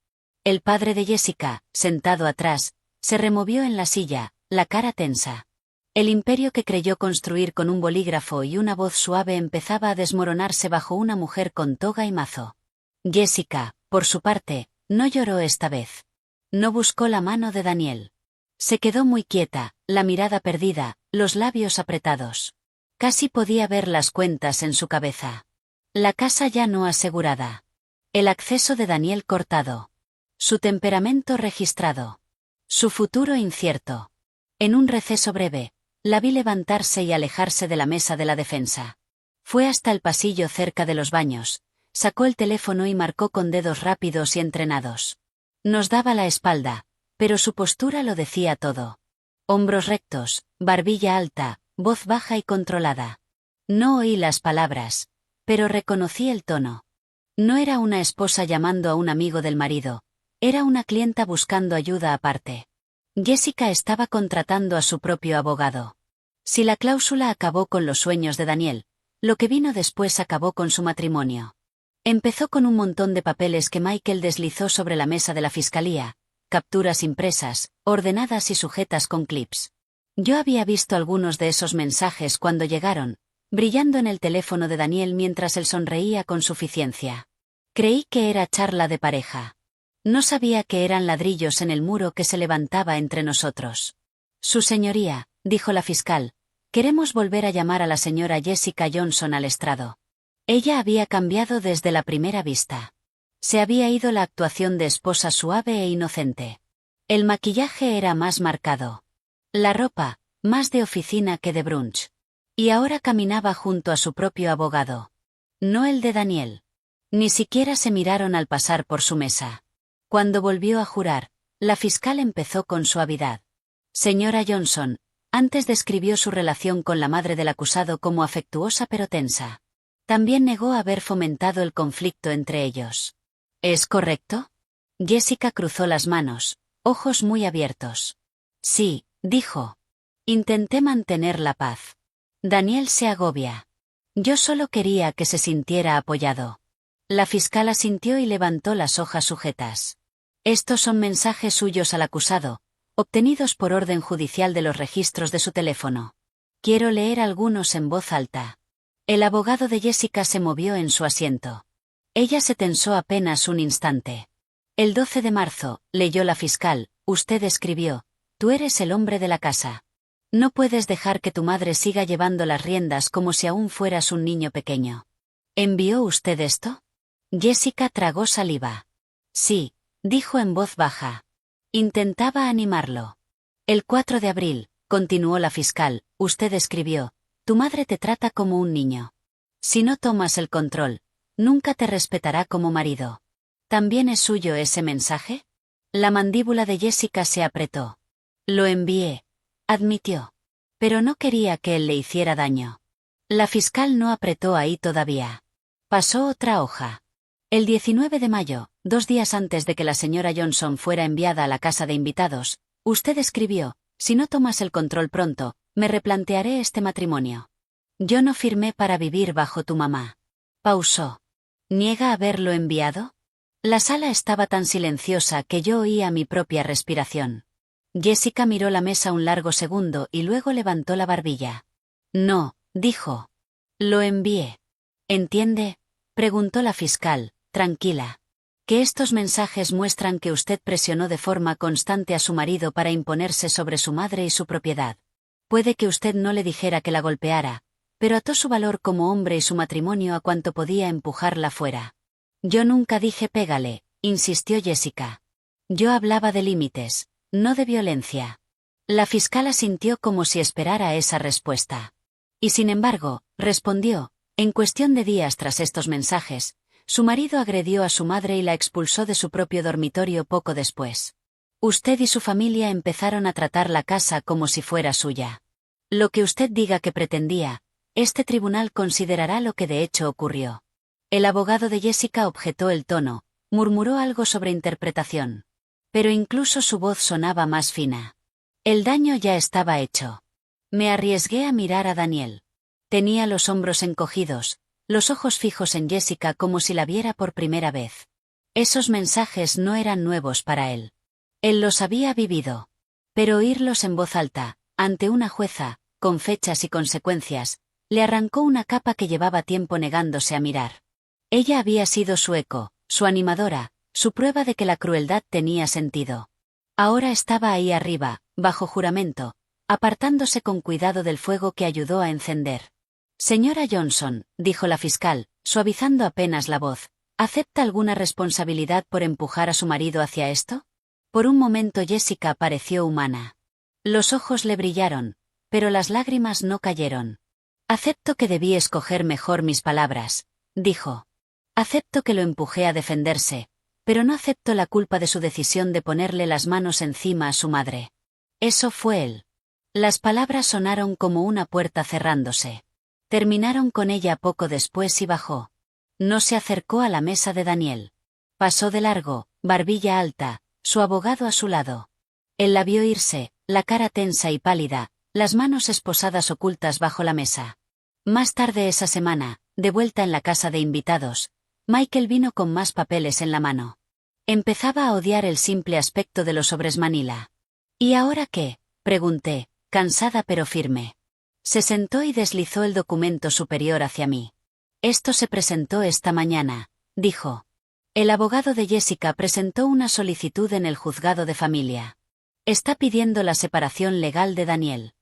El padre de Jessica, sentado atrás, se removió en la silla, la cara tensa. El imperio que creyó construir con un bolígrafo y una voz suave empezaba a desmoronarse bajo una mujer con toga y mazo. Jessica, por su parte, no lloró esta vez. No buscó la mano de Daniel. Se quedó muy quieta, la mirada perdida, los labios apretados. Casi podía ver las cuentas en su cabeza. La casa ya no asegurada. El acceso de Daniel cortado. Su temperamento registrado. Su futuro incierto. En un receso breve, la vi levantarse y alejarse de la mesa de la defensa. Fue hasta el pasillo cerca de los baños, sacó el teléfono y marcó con dedos rápidos y entrenados. Nos daba la espalda, pero su postura lo decía todo. Hombros rectos, barbilla alta, voz baja y controlada. No oí las palabras, pero reconocí el tono. No era una esposa llamando a un amigo del marido, era una clienta buscando ayuda aparte. Jessica estaba contratando a su propio abogado. Si la cláusula acabó con los sueños de Daniel, lo que vino después acabó con su matrimonio. Empezó con un montón de papeles que Michael deslizó sobre la mesa de la fiscalía, capturas impresas, ordenadas y sujetas con clips. Yo había visto algunos de esos mensajes cuando llegaron, brillando en el teléfono de Daniel mientras él sonreía con suficiencia. Creí que era charla de pareja. No sabía que eran ladrillos en el muro que se levantaba entre nosotros. Su señoría, dijo la fiscal, queremos volver a llamar a la señora Jessica Johnson al estrado. Ella había cambiado desde la primera vista. Se había ido la actuación de esposa suave e inocente. El maquillaje era más marcado. La ropa, más de oficina que de brunch. Y ahora caminaba junto a su propio abogado. No el de Daniel. Ni siquiera se miraron al pasar por su mesa. Cuando volvió a jurar, la fiscal empezó con suavidad. Señora Johnson, antes describió su relación con la madre del acusado como afectuosa pero tensa. También negó haber fomentado el conflicto entre ellos. ¿Es correcto? Jessica cruzó las manos, ojos muy abiertos. Sí, dijo. Intenté mantener la paz. Daniel se agobia. Yo solo quería que se sintiera apoyado. La fiscal asintió y levantó las hojas sujetas. Estos son mensajes suyos al acusado, obtenidos por orden judicial de los registros de su teléfono. Quiero leer algunos en voz alta. El abogado de Jessica se movió en su asiento. Ella se tensó apenas un instante. El 12 de marzo, leyó la fiscal, usted escribió, tú eres el hombre de la casa. No puedes dejar que tu madre siga llevando las riendas como si aún fueras un niño pequeño. ¿Envió usted esto? Jessica tragó saliva. Sí, dijo en voz baja. Intentaba animarlo. El 4 de abril, continuó la fiscal, usted escribió, tu madre te trata como un niño. Si no tomas el control, nunca te respetará como marido. ¿También es suyo ese mensaje? La mandíbula de Jessica se apretó. Lo envié, admitió. Pero no quería que él le hiciera daño. La fiscal no apretó ahí todavía. Pasó otra hoja. El 19 de mayo, 2 días antes de que la señora Johnson fuera enviada a la casa de invitados, usted escribió: si no tomas el control pronto, me replantearé este matrimonio. Yo no firmé para vivir bajo tu mamá. Pausó. ¿Niega haberlo enviado? La sala estaba tan silenciosa que yo oía mi propia respiración. Jessica miró la mesa un largo segundo y luego levantó la barbilla. No, dijo. Lo envié. ¿Entiende?, preguntó la fiscal, tranquila. Que estos mensajes muestran que usted presionó de forma constante a su marido para imponerse sobre su madre y su propiedad. Puede que usted no le dijera que la golpeara, pero ató su valor como hombre y su matrimonio a cuanto podía empujarla fuera. Yo nunca dije pégale, insistió Jessica. Yo hablaba de límites, no de violencia. La fiscal asintió como si esperara esa respuesta. Y sin embargo, respondió, en cuestión de días tras estos mensajes, su marido agredió a su madre y la expulsó de su propio dormitorio poco después. Usted y su familia empezaron a tratar la casa como si fuera suya. Lo que usted diga que pretendía, este tribunal considerará lo que de hecho ocurrió. El abogado de Jessica objetó el tono, murmuró algo sobre interpretación. Pero incluso su voz sonaba más fina. El daño ya estaba hecho. Me arriesgué a mirar a Daniel. Tenía los hombros encogidos, los ojos fijos en Jessica como si la viera por primera vez. Esos mensajes no eran nuevos para él. Él los había vivido. Pero oírlos en voz alta, ante una jueza, con fechas y consecuencias, le arrancó una capa que llevaba tiempo negándose a mirar. Ella había sido su eco, su animadora, su prueba de que la crueldad tenía sentido. Ahora estaba ahí arriba, bajo juramento, apartándose con cuidado del fuego que ayudó a encender. Señora Johnson, dijo la fiscal, suavizando apenas la voz, ¿acepta alguna responsabilidad por empujar a su marido hacia esto? Por un momento Jessica pareció humana. Los ojos le brillaron, pero las lágrimas no cayeron. Acepto que debí escoger mejor mis palabras, dijo. Acepto que lo empujé a defenderse, pero no acepto la culpa de su decisión de ponerle las manos encima a su madre. Eso fue él. Las palabras sonaron como una puerta cerrándose. Terminaron con ella poco después y bajó. No se acercó a la mesa de Daniel. Pasó de largo, barbilla alta, su abogado a su lado. Él la vio irse, la cara tensa y pálida, las manos esposadas ocultas bajo la mesa. Más tarde esa semana, de vuelta en la casa de invitados, Michael vino con más papeles en la mano. Empezaba a odiar el simple aspecto de los sobres Manila. ¿Y ahora qué?, pregunté, cansada pero firme. Se sentó y deslizó el documento superior hacia mí. Esto se presentó esta mañana, dijo. El abogado de Jessica presentó una solicitud en el juzgado de familia. Está pidiendo la separación legal de Daniel.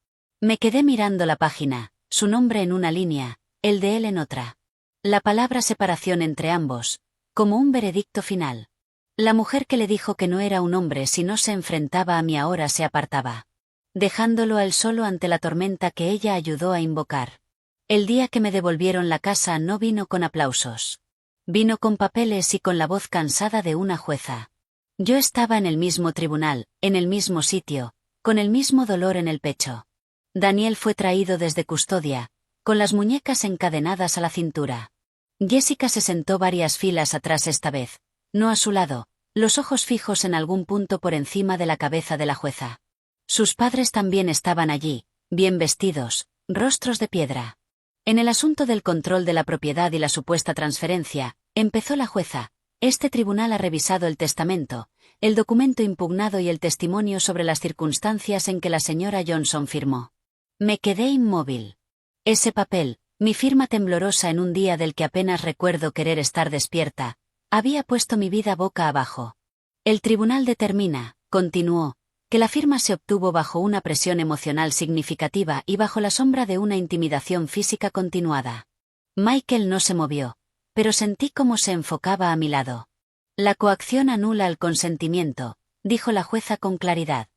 Me quedé mirando la página, su nombre en una línea, el de él en otra. La palabra separación entre ambos, como un veredicto final. La mujer que le dijo que no era un hombre si no se enfrentaba a mí ahora se apartaba, dejándolo a él solo ante la tormenta que ella ayudó a invocar. El día que me devolvieron la casa no vino con aplausos. Vino con papeles y con la voz cansada de una jueza. Yo estaba en el mismo tribunal, en el mismo sitio, con el mismo dolor en el pecho. Daniel fue traído desde custodia, con las muñecas encadenadas a la cintura. Jessica se sentó varias filas atrás esta vez, no a su lado, los ojos fijos en algún punto por encima de la cabeza de la jueza. Sus padres también estaban allí, bien vestidos, rostros de piedra. En el asunto del control de la propiedad y la supuesta transferencia, empezó la jueza. Este tribunal ha revisado el testamento, el documento impugnado y el testimonio sobre las circunstancias en que la señora Johnson firmó. Me quedé inmóvil. Ese papel, mi firma temblorosa en un día del que apenas recuerdo querer estar despierta, había puesto mi vida boca abajo. El tribunal determina, continuó, que la firma se obtuvo bajo una presión emocional significativa y bajo la sombra de una intimidación física continuada. Michael no se movió, pero sentí cómo se enfocaba a mi lado. La coacción anula el consentimiento, dijo la jueza con claridad.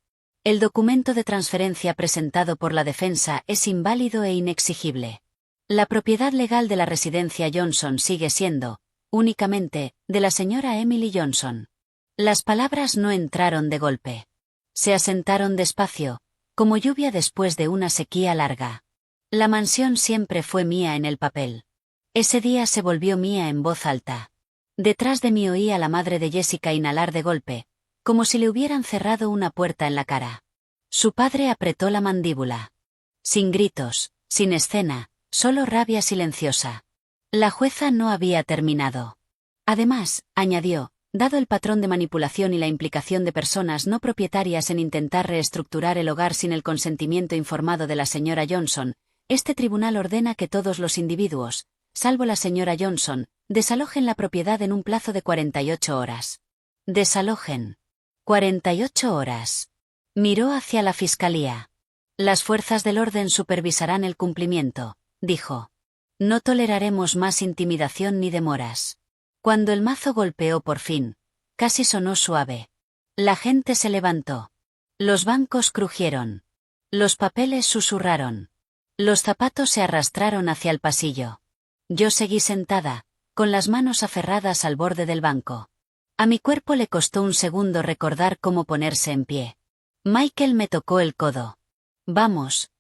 El documento de transferencia presentado por la defensa es inválido e inexigible. La propiedad legal de la residencia Johnson sigue siendo, únicamente, de la señora Emily Johnson. Las palabras no entraron de golpe. Se asentaron despacio, como lluvia después de una sequía larga. La mansión siempre fue mía en el papel. Ese día se volvió mía en voz alta. Detrás de mí oí a la madre de Jessica inhalar de golpe, como si le hubieran cerrado una puerta en la cara. Su padre apretó la mandíbula. Sin gritos, sin escena, solo rabia silenciosa. La jueza no había terminado. Además, añadió, dado el patrón de manipulación y la implicación de personas no propietarias en intentar reestructurar el hogar sin el consentimiento informado de la señora Johnson, este tribunal ordena que todos los individuos, salvo la señora Johnson, desalojen la propiedad en un plazo de 48 horas. Desalojen. 48 horas. Miró hacia la fiscalía. Las fuerzas del orden supervisarán el cumplimiento, dijo. No toleraremos más intimidación ni demoras. Cuando el mazo golpeó por fin, casi sonó suave. La gente se levantó. Los bancos crujieron. Los papeles susurraron. Los zapatos se arrastraron hacia el pasillo. Yo seguí sentada, con las manos aferradas al borde del banco. A mi cuerpo le costó un segundo recordar cómo ponerse en pie. Michael me tocó el codo. Vamos,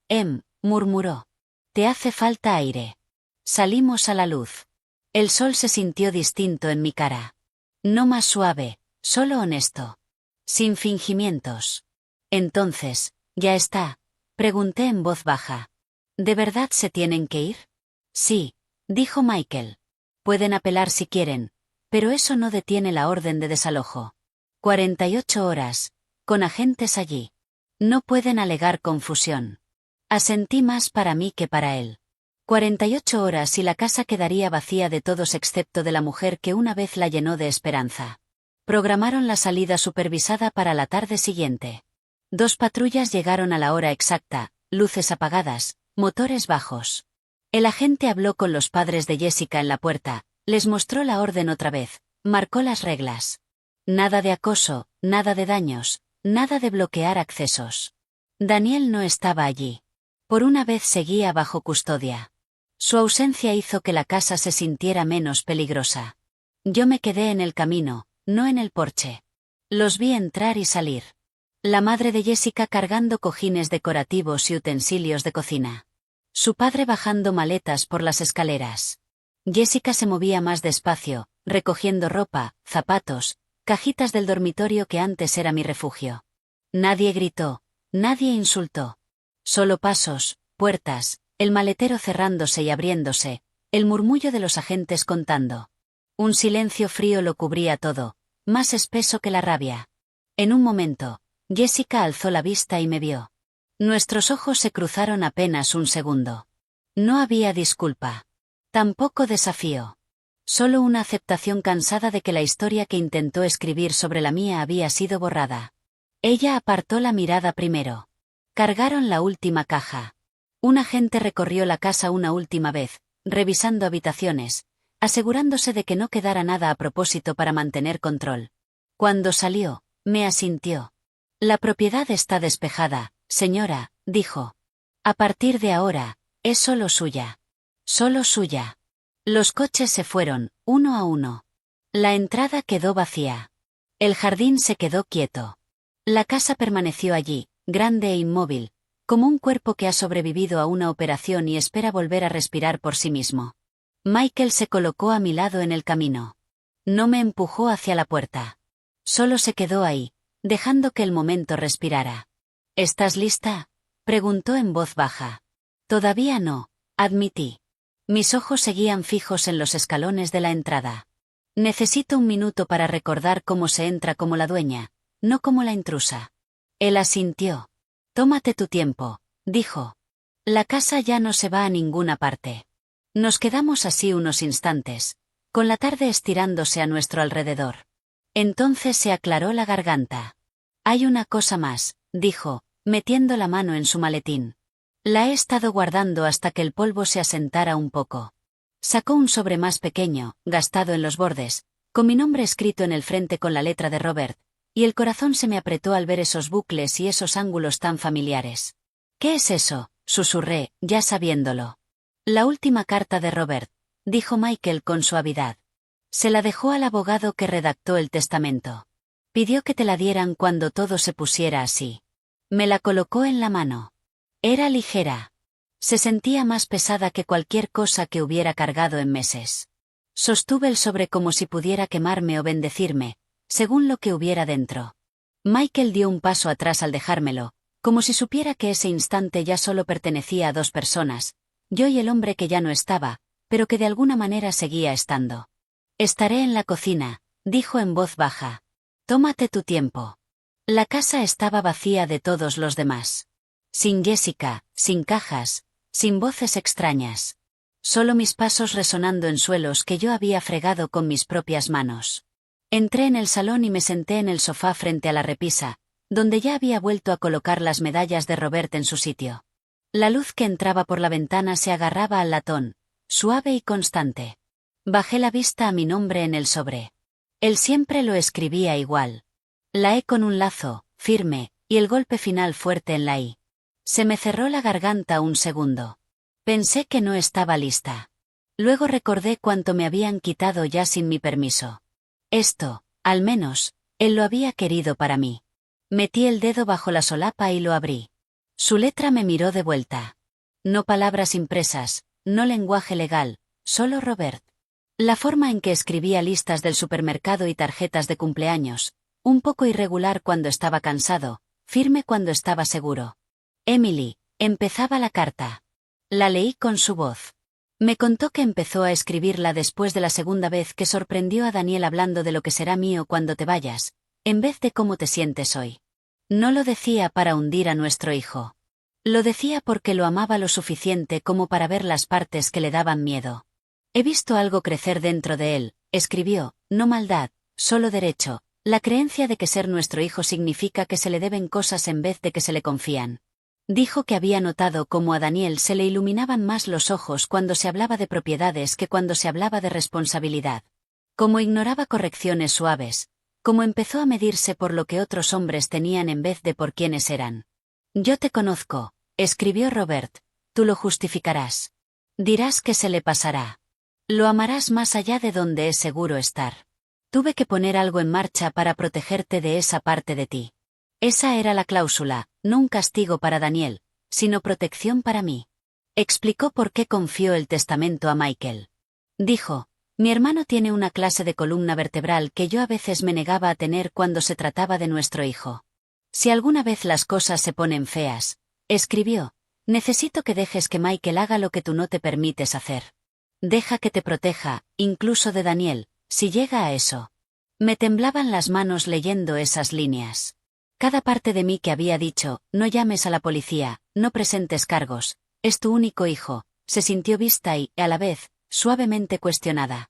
murmuró. Te hace falta aire. Salimos a la luz. El sol se sintió distinto en mi cara. No más suave, solo honesto. Sin fingimientos. Entonces, ¿ya está? Pregunté en voz baja. ¿De verdad se tienen que ir? Sí, dijo Michael. Pueden apelar si quieren, pero eso no detiene la orden de desalojo. 48 horas, con agentes allí. No pueden alegar confusión. Asentí más para mí que para él. 48 horas y la casa quedaría vacía de todos excepto de la mujer que una vez la llenó de esperanza. Programaron la salida supervisada para la tarde siguiente. 2 patrullas llegaron a la hora exacta, luces apagadas, motores bajos. El agente habló con los padres de Jessica en la puerta, les mostró la orden otra vez, marcó las reglas. Nada de acoso, nada de daños, nada de bloquear accesos. Daniel no estaba allí. Por una vez seguía bajo custodia. Su ausencia hizo que la casa se sintiera menos peligrosa. Yo me quedé en el camino, no en el porche. Los vi entrar y salir. La madre de Jessica cargando cojines decorativos y utensilios de cocina. Su padre bajando maletas por las escaleras. Jessica se movía más despacio, recogiendo ropa, zapatos, cajitas del dormitorio que antes era mi refugio. Nadie gritó, nadie insultó. Solo pasos, puertas, el maletero cerrándose y abriéndose, el murmullo de los agentes contando. Un silencio frío lo cubría todo, más espeso que la rabia. En un momento, Jessica alzó la vista y me vio. Nuestros ojos se cruzaron apenas un segundo. No había disculpa. Tampoco desafío. Solo una aceptación cansada de que la historia que intentó escribir sobre la mía había sido borrada. Ella apartó la mirada primero. Cargaron la última caja. Un agente recorrió la casa una última vez, revisando habitaciones, asegurándose de que no quedara nada a propósito para mantener control. Cuando salió, me asintió. La propiedad está despejada, señora, dijo. A partir de ahora, es solo suya. Solo suya. Los coches se fueron, uno a uno. La entrada quedó vacía. El jardín se quedó quieto. La casa permaneció allí, grande e inmóvil, como un cuerpo que ha sobrevivido a una operación y espera volver a respirar por sí mismo. Michael se colocó a mi lado en el camino. No me empujó hacia la puerta. Solo se quedó ahí, dejando que el momento respirara. ¿Estás lista?, preguntó en voz baja. Todavía no, admití. Mis ojos seguían fijos en los escalones de la entrada. Necesito un minuto para recordar cómo se entra como la dueña, no como la intrusa. Él asintió. Tómate tu tiempo, dijo. La casa ya no se va a ninguna parte. Nos quedamos así unos instantes, con la tarde estirándose a nuestro alrededor. Entonces se aclaró la garganta. Hay una cosa más, dijo, metiendo la mano en su maletín. La he estado guardando hasta que el polvo se asentara un poco. Sacó un sobre más pequeño, gastado en los bordes, con mi nombre escrito en el frente con la letra de Robert, y el corazón se me apretó al ver esos bucles y esos ángulos tan familiares. ¿Qué es eso?, susurré, ya sabiéndolo. La última carta de Robert, dijo Michael con suavidad. Se la dejó al abogado que redactó el testamento. Pidió que te la dieran cuando todo se pusiera así. Me la colocó en la mano. Era ligera. Se sentía más pesada que cualquier cosa que hubiera cargado en meses. Sostuve el sobre como si pudiera quemarme o bendecirme, según lo que hubiera dentro. Michael dio un paso atrás al dejármelo, como si supiera que ese instante ya solo pertenecía a dos personas, yo y el hombre que ya no estaba, pero que de alguna manera seguía estando. Estaré en la cocina, dijo en voz baja. Tómate tu tiempo. La casa estaba vacía de todos los demás. Sin Jessica, sin cajas, sin voces extrañas. Solo mis pasos resonando en suelos que yo había fregado con mis propias manos. Entré en el salón y me senté en el sofá frente a la repisa, donde ya había vuelto a colocar las medallas de Robert en su sitio. La luz que entraba por la ventana se agarraba al latón, suave y constante. Bajé la vista a mi nombre en el sobre. Él siempre lo escribía igual. La E con un lazo, firme, y el golpe final fuerte en la I. Se me cerró la garganta un segundo. Pensé que no estaba lista. Luego recordé cuánto me habían quitado ya sin mi permiso. Esto, al menos, él lo había querido para mí. Metí el dedo bajo la solapa y lo abrí. Su letra me miró de vuelta. No palabras impresas, no lenguaje legal, solo Robert. La forma en que escribía listas del supermercado y tarjetas de cumpleaños, un poco irregular cuando estaba cansado, firme cuando estaba seguro. Emily, empezaba la carta. La leí con su voz. Me contó que empezó a escribirla después de la segunda vez que sorprendió a Daniel hablando de lo que será mío cuando te vayas, en vez de cómo te sientes hoy. No lo decía para hundir a nuestro hijo. Lo decía porque lo amaba lo suficiente como para ver las partes que le daban miedo. He visto algo crecer dentro de él, escribió, no maldad, solo derecho, la creencia de que ser nuestro hijo significa que se le deben cosas en vez de que se le confían. Dijo que había notado cómo a Daniel se le iluminaban más los ojos cuando se hablaba de propiedades que cuando se hablaba de responsabilidad. Cómo ignoraba correcciones suaves, cómo empezó a medirse por lo que otros hombres tenían en vez de por quienes eran. Yo te conozco, escribió Robert, tú lo justificarás. Dirás que se le pasará. Lo amarás más allá de donde es seguro estar. Tuve que poner algo en marcha para protegerte de esa parte de ti. Esa era la cláusula, no un castigo para Daniel, sino protección para mí. Explicó por qué confió el testamento a Michael. Dijo, mi hermano tiene una clase de columna vertebral que yo a veces me negaba a tener cuando se trataba de nuestro hijo. Si alguna vez las cosas se ponen feas, escribió, necesito que dejes que Michael haga lo que tú no te permites hacer. Deja que te proteja, incluso de Daniel, si llega a eso. Me temblaban las manos leyendo esas líneas. Cada parte de mí que había dicho, no llames a la policía, no presentes cargos, es tu único hijo, se sintió vista y, a la vez, suavemente cuestionada.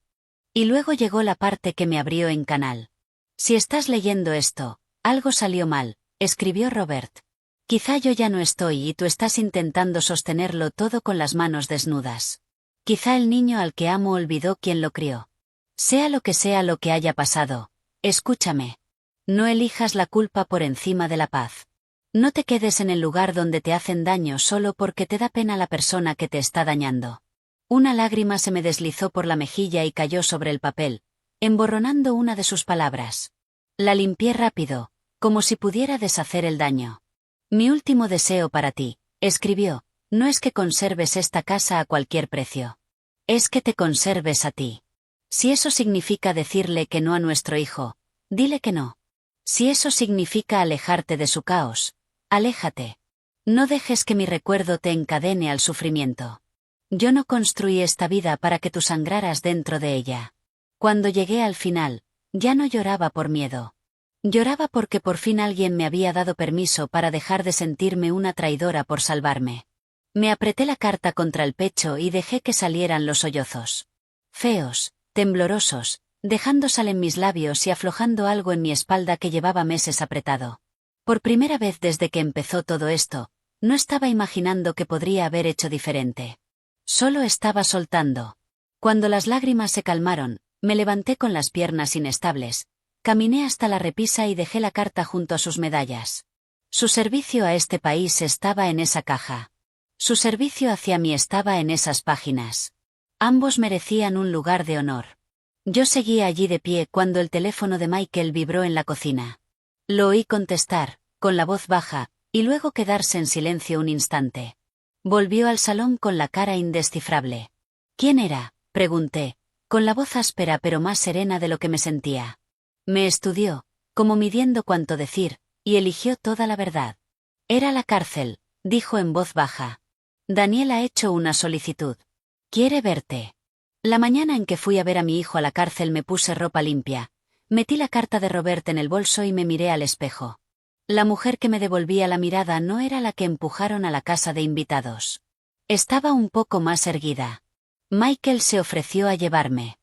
Y luego llegó la parte que me abrió en canal. Si estás leyendo esto, algo salió mal, escribió Robert. Quizá yo ya no estoy y tú estás intentando sostenerlo todo con las manos desnudas. Quizá el niño al que amo olvidó quién lo crió. Sea lo que haya pasado, escúchame. No elijas la culpa por encima de la paz. No te quedes en el lugar donde te hacen daño solo porque te da pena la persona que te está dañando. Una lágrima se me deslizó por la mejilla y cayó sobre el papel, emborronando una de sus palabras. La limpié rápido, como si pudiera deshacer el daño. Mi último deseo para ti, escribió, no es que conserves esta casa a cualquier precio. Es que te conserves a ti. Si eso significa decirle que no a nuestro hijo, dile que no. Si eso significa alejarte de su caos, aléjate. No dejes que mi recuerdo te encadene al sufrimiento. Yo no construí esta vida para que tú sangraras dentro de ella. Cuando llegué al final, ya no lloraba por miedo. Lloraba porque por fin alguien me había dado permiso para dejar de sentirme una traidora por salvarme. Me apreté la carta contra el pecho y dejé que salieran los sollozos. Feos, temblorosos, dejando sal en mis labios y aflojando algo en mi espalda que llevaba meses apretado. Por primera vez desde que empezó todo esto, no estaba imaginando que podría haber hecho diferente. Solo estaba soltando. Cuando las lágrimas se calmaron, me levanté con las piernas inestables, caminé hasta la repisa y dejé la carta junto a sus medallas. Su servicio a este país estaba en esa caja. Su servicio hacia mí estaba en esas páginas. Ambos merecían un lugar de honor. Yo seguía allí de pie cuando el teléfono de Michael vibró en la cocina. Lo oí contestar, con la voz baja, y luego quedarse en silencio un instante. Volvió al salón con la cara indescifrable. ¿Quién era?, pregunté, con la voz áspera pero más serena de lo que me sentía. Me estudió, como midiendo cuánto decir, y eligió toda la verdad. Era la cárcel, dijo en voz baja. Daniel ha hecho una solicitud. Quiere verte. La mañana en que fui a ver a mi hijo a la cárcel me puse ropa limpia. Metí la carta de Robert en el bolso y me miré al espejo. La mujer que me devolvía la mirada no era la que empujaron a la casa de invitados. Estaba un poco más erguida. Michael se ofreció a llevarme.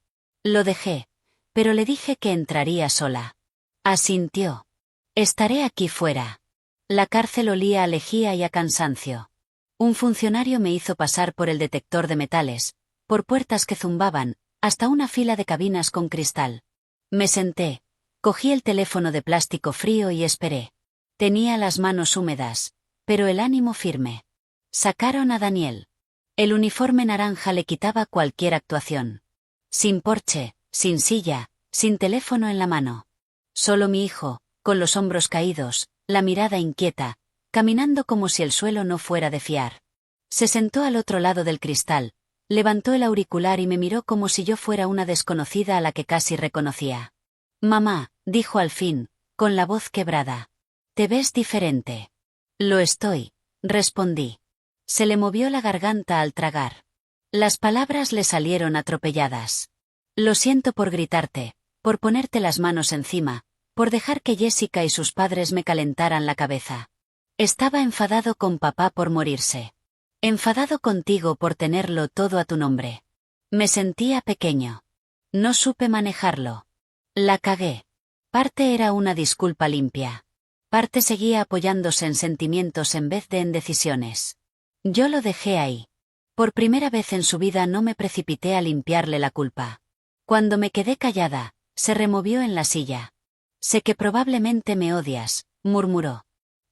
Lo dejé, pero le dije que entraría sola. Asintió. Estaré aquí fuera. La cárcel olía a lejía y a cansancio. Un funcionario me hizo pasar por el detector de metales, por puertas que zumbaban, hasta una fila de cabinas con cristal. Me senté, cogí el teléfono de plástico frío y esperé. Tenía las manos húmedas, pero el ánimo firme. Sacaron a Daniel. El uniforme naranja le quitaba cualquier actuación. Sin porche, sin silla, sin teléfono en la mano. Solo mi hijo, con los hombros caídos, la mirada inquieta, caminando como si el suelo no fuera de fiar. Se sentó al otro lado del cristal, levantó el auricular y me miró como si yo fuera una desconocida a la que casi reconocía. Mamá, dijo al fin, con la voz quebrada. Te ves diferente. Lo estoy, respondí. Se le movió la garganta al tragar. Las palabras le salieron atropelladas. Lo siento por gritarte, por ponerte las manos encima, por dejar que Jessica y sus padres me calentaran la cabeza. Estaba enfadado con papá por morirse. Enfadado contigo por tenerlo todo a tu nombre. Me sentía pequeño. No supe manejarlo. La cagué. Parte era una disculpa limpia. Parte seguía apoyándose en sentimientos en vez de en decisiones. Yo lo dejé ahí. Por primera vez en su vida no me precipité a limpiarle la culpa. Cuando me quedé callada, se removió en la silla. Sé que probablemente me odias, murmuró.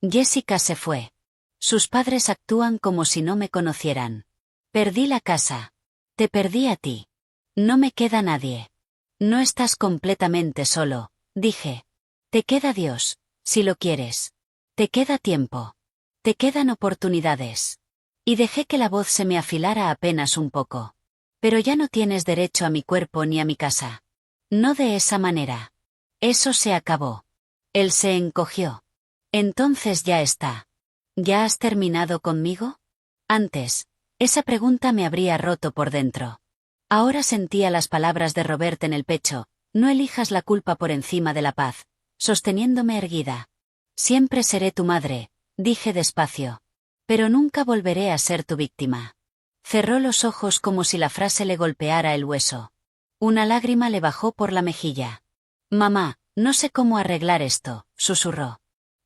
Jessica se fue. Sus padres actúan como si no me conocieran. Perdí la casa. Te perdí a ti. No me queda nadie. No estás completamente solo, dije. Te queda Dios, si lo quieres. Te queda tiempo. Te quedan oportunidades. Y dejé que la voz se me afilara apenas un poco. Pero ya no tienes derecho a mi cuerpo ni a mi casa. No de esa manera. Eso se acabó. Él se encogió. Entonces ya está. ¿Ya has terminado conmigo? Antes, esa pregunta me habría roto por dentro. Ahora sentía las palabras de Robert en el pecho, no elijas la culpa por encima de la paz, sosteniéndome erguida. Siempre seré tu madre, dije despacio. Pero nunca volveré a ser tu víctima. Cerró los ojos como si la frase le golpeara el hueso. Una lágrima le bajó por la mejilla. Mamá, no sé cómo arreglar esto, susurró.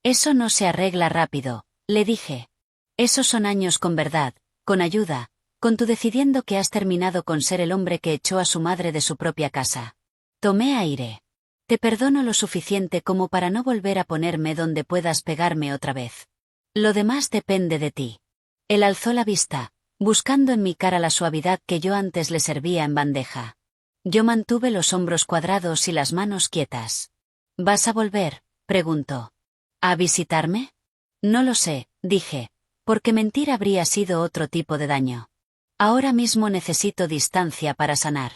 Eso no se arregla rápido, le dije. Esos son años con verdad, con ayuda, con tu decidiendo que has terminado con ser el hombre que echó a su madre de su propia casa. Tomé aire. Te perdono lo suficiente como para no volver a ponerme donde puedas pegarme otra vez. Lo demás depende de ti. Él alzó la vista, buscando en mi cara la suavidad que yo antes le servía en bandeja. Yo mantuve los hombros cuadrados y las manos quietas. ¿Vas a volver?, preguntó. ¿A visitarme? No lo sé, dije, porque mentir habría sido otro tipo de daño. Ahora mismo necesito distancia para sanar.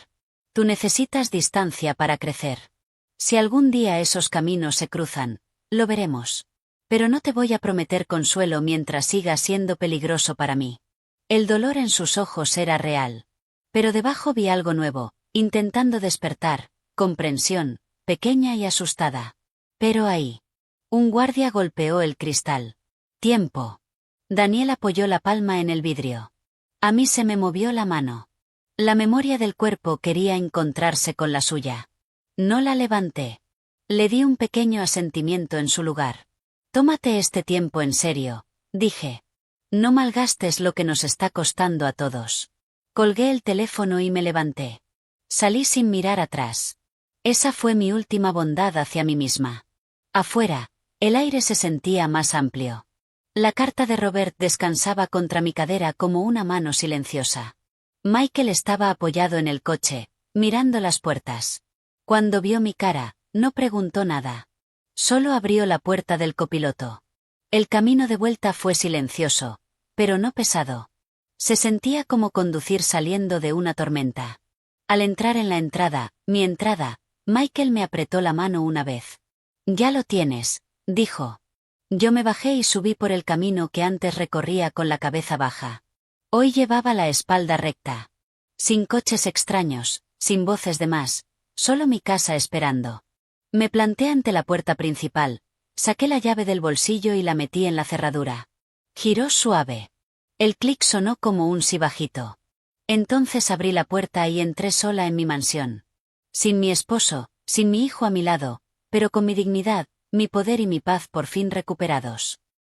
Tú necesitas distancia para crecer. Si algún día esos caminos se cruzan, lo veremos. Pero no te voy a prometer consuelo mientras siga siendo peligroso para mí. El dolor en sus ojos era real. Pero debajo vi algo nuevo, intentando despertar, comprensión, pequeña y asustada. Pero ahí. Un guardia golpeó el cristal. Tiempo. Daniel apoyó la palma en el vidrio. A mí se me movió la mano. La memoria del cuerpo quería encontrarse con la suya. No la levanté. Le di un pequeño asentimiento en su lugar. Tómate este tiempo en serio, dije. No malgastes lo que nos está costando a todos. Colgué el teléfono y me levanté. Salí sin mirar atrás. Esa fue mi última bondad hacia mí misma. Afuera, el aire se sentía más amplio. La carta de Robert descansaba contra mi cadera como una mano silenciosa. Michael estaba apoyado en el coche, mirando las puertas. Cuando vio mi cara, no preguntó nada. Solo abrió la puerta del copiloto. El camino de vuelta fue silencioso, pero no pesado. Se sentía como conducir saliendo de una tormenta. Al entrar en la entrada, mi entrada, Michael me apretó la mano una vez. «Ya lo tienes», dijo. Yo me bajé y subí por el camino que antes recorría con la cabeza baja. Hoy llevaba la espalda recta. Sin coches extraños, sin voces de más, solo mi casa esperando. Me planté ante la puerta principal, saqué la llave del bolsillo y la metí en la cerradura. Giró suave. El clic sonó como un sí bajito. Entonces abrí la puerta y entré sola en mi mansión. Sin mi esposo, sin mi hijo a mi lado, pero con mi dignidad, mi poder y mi paz por fin recuperados.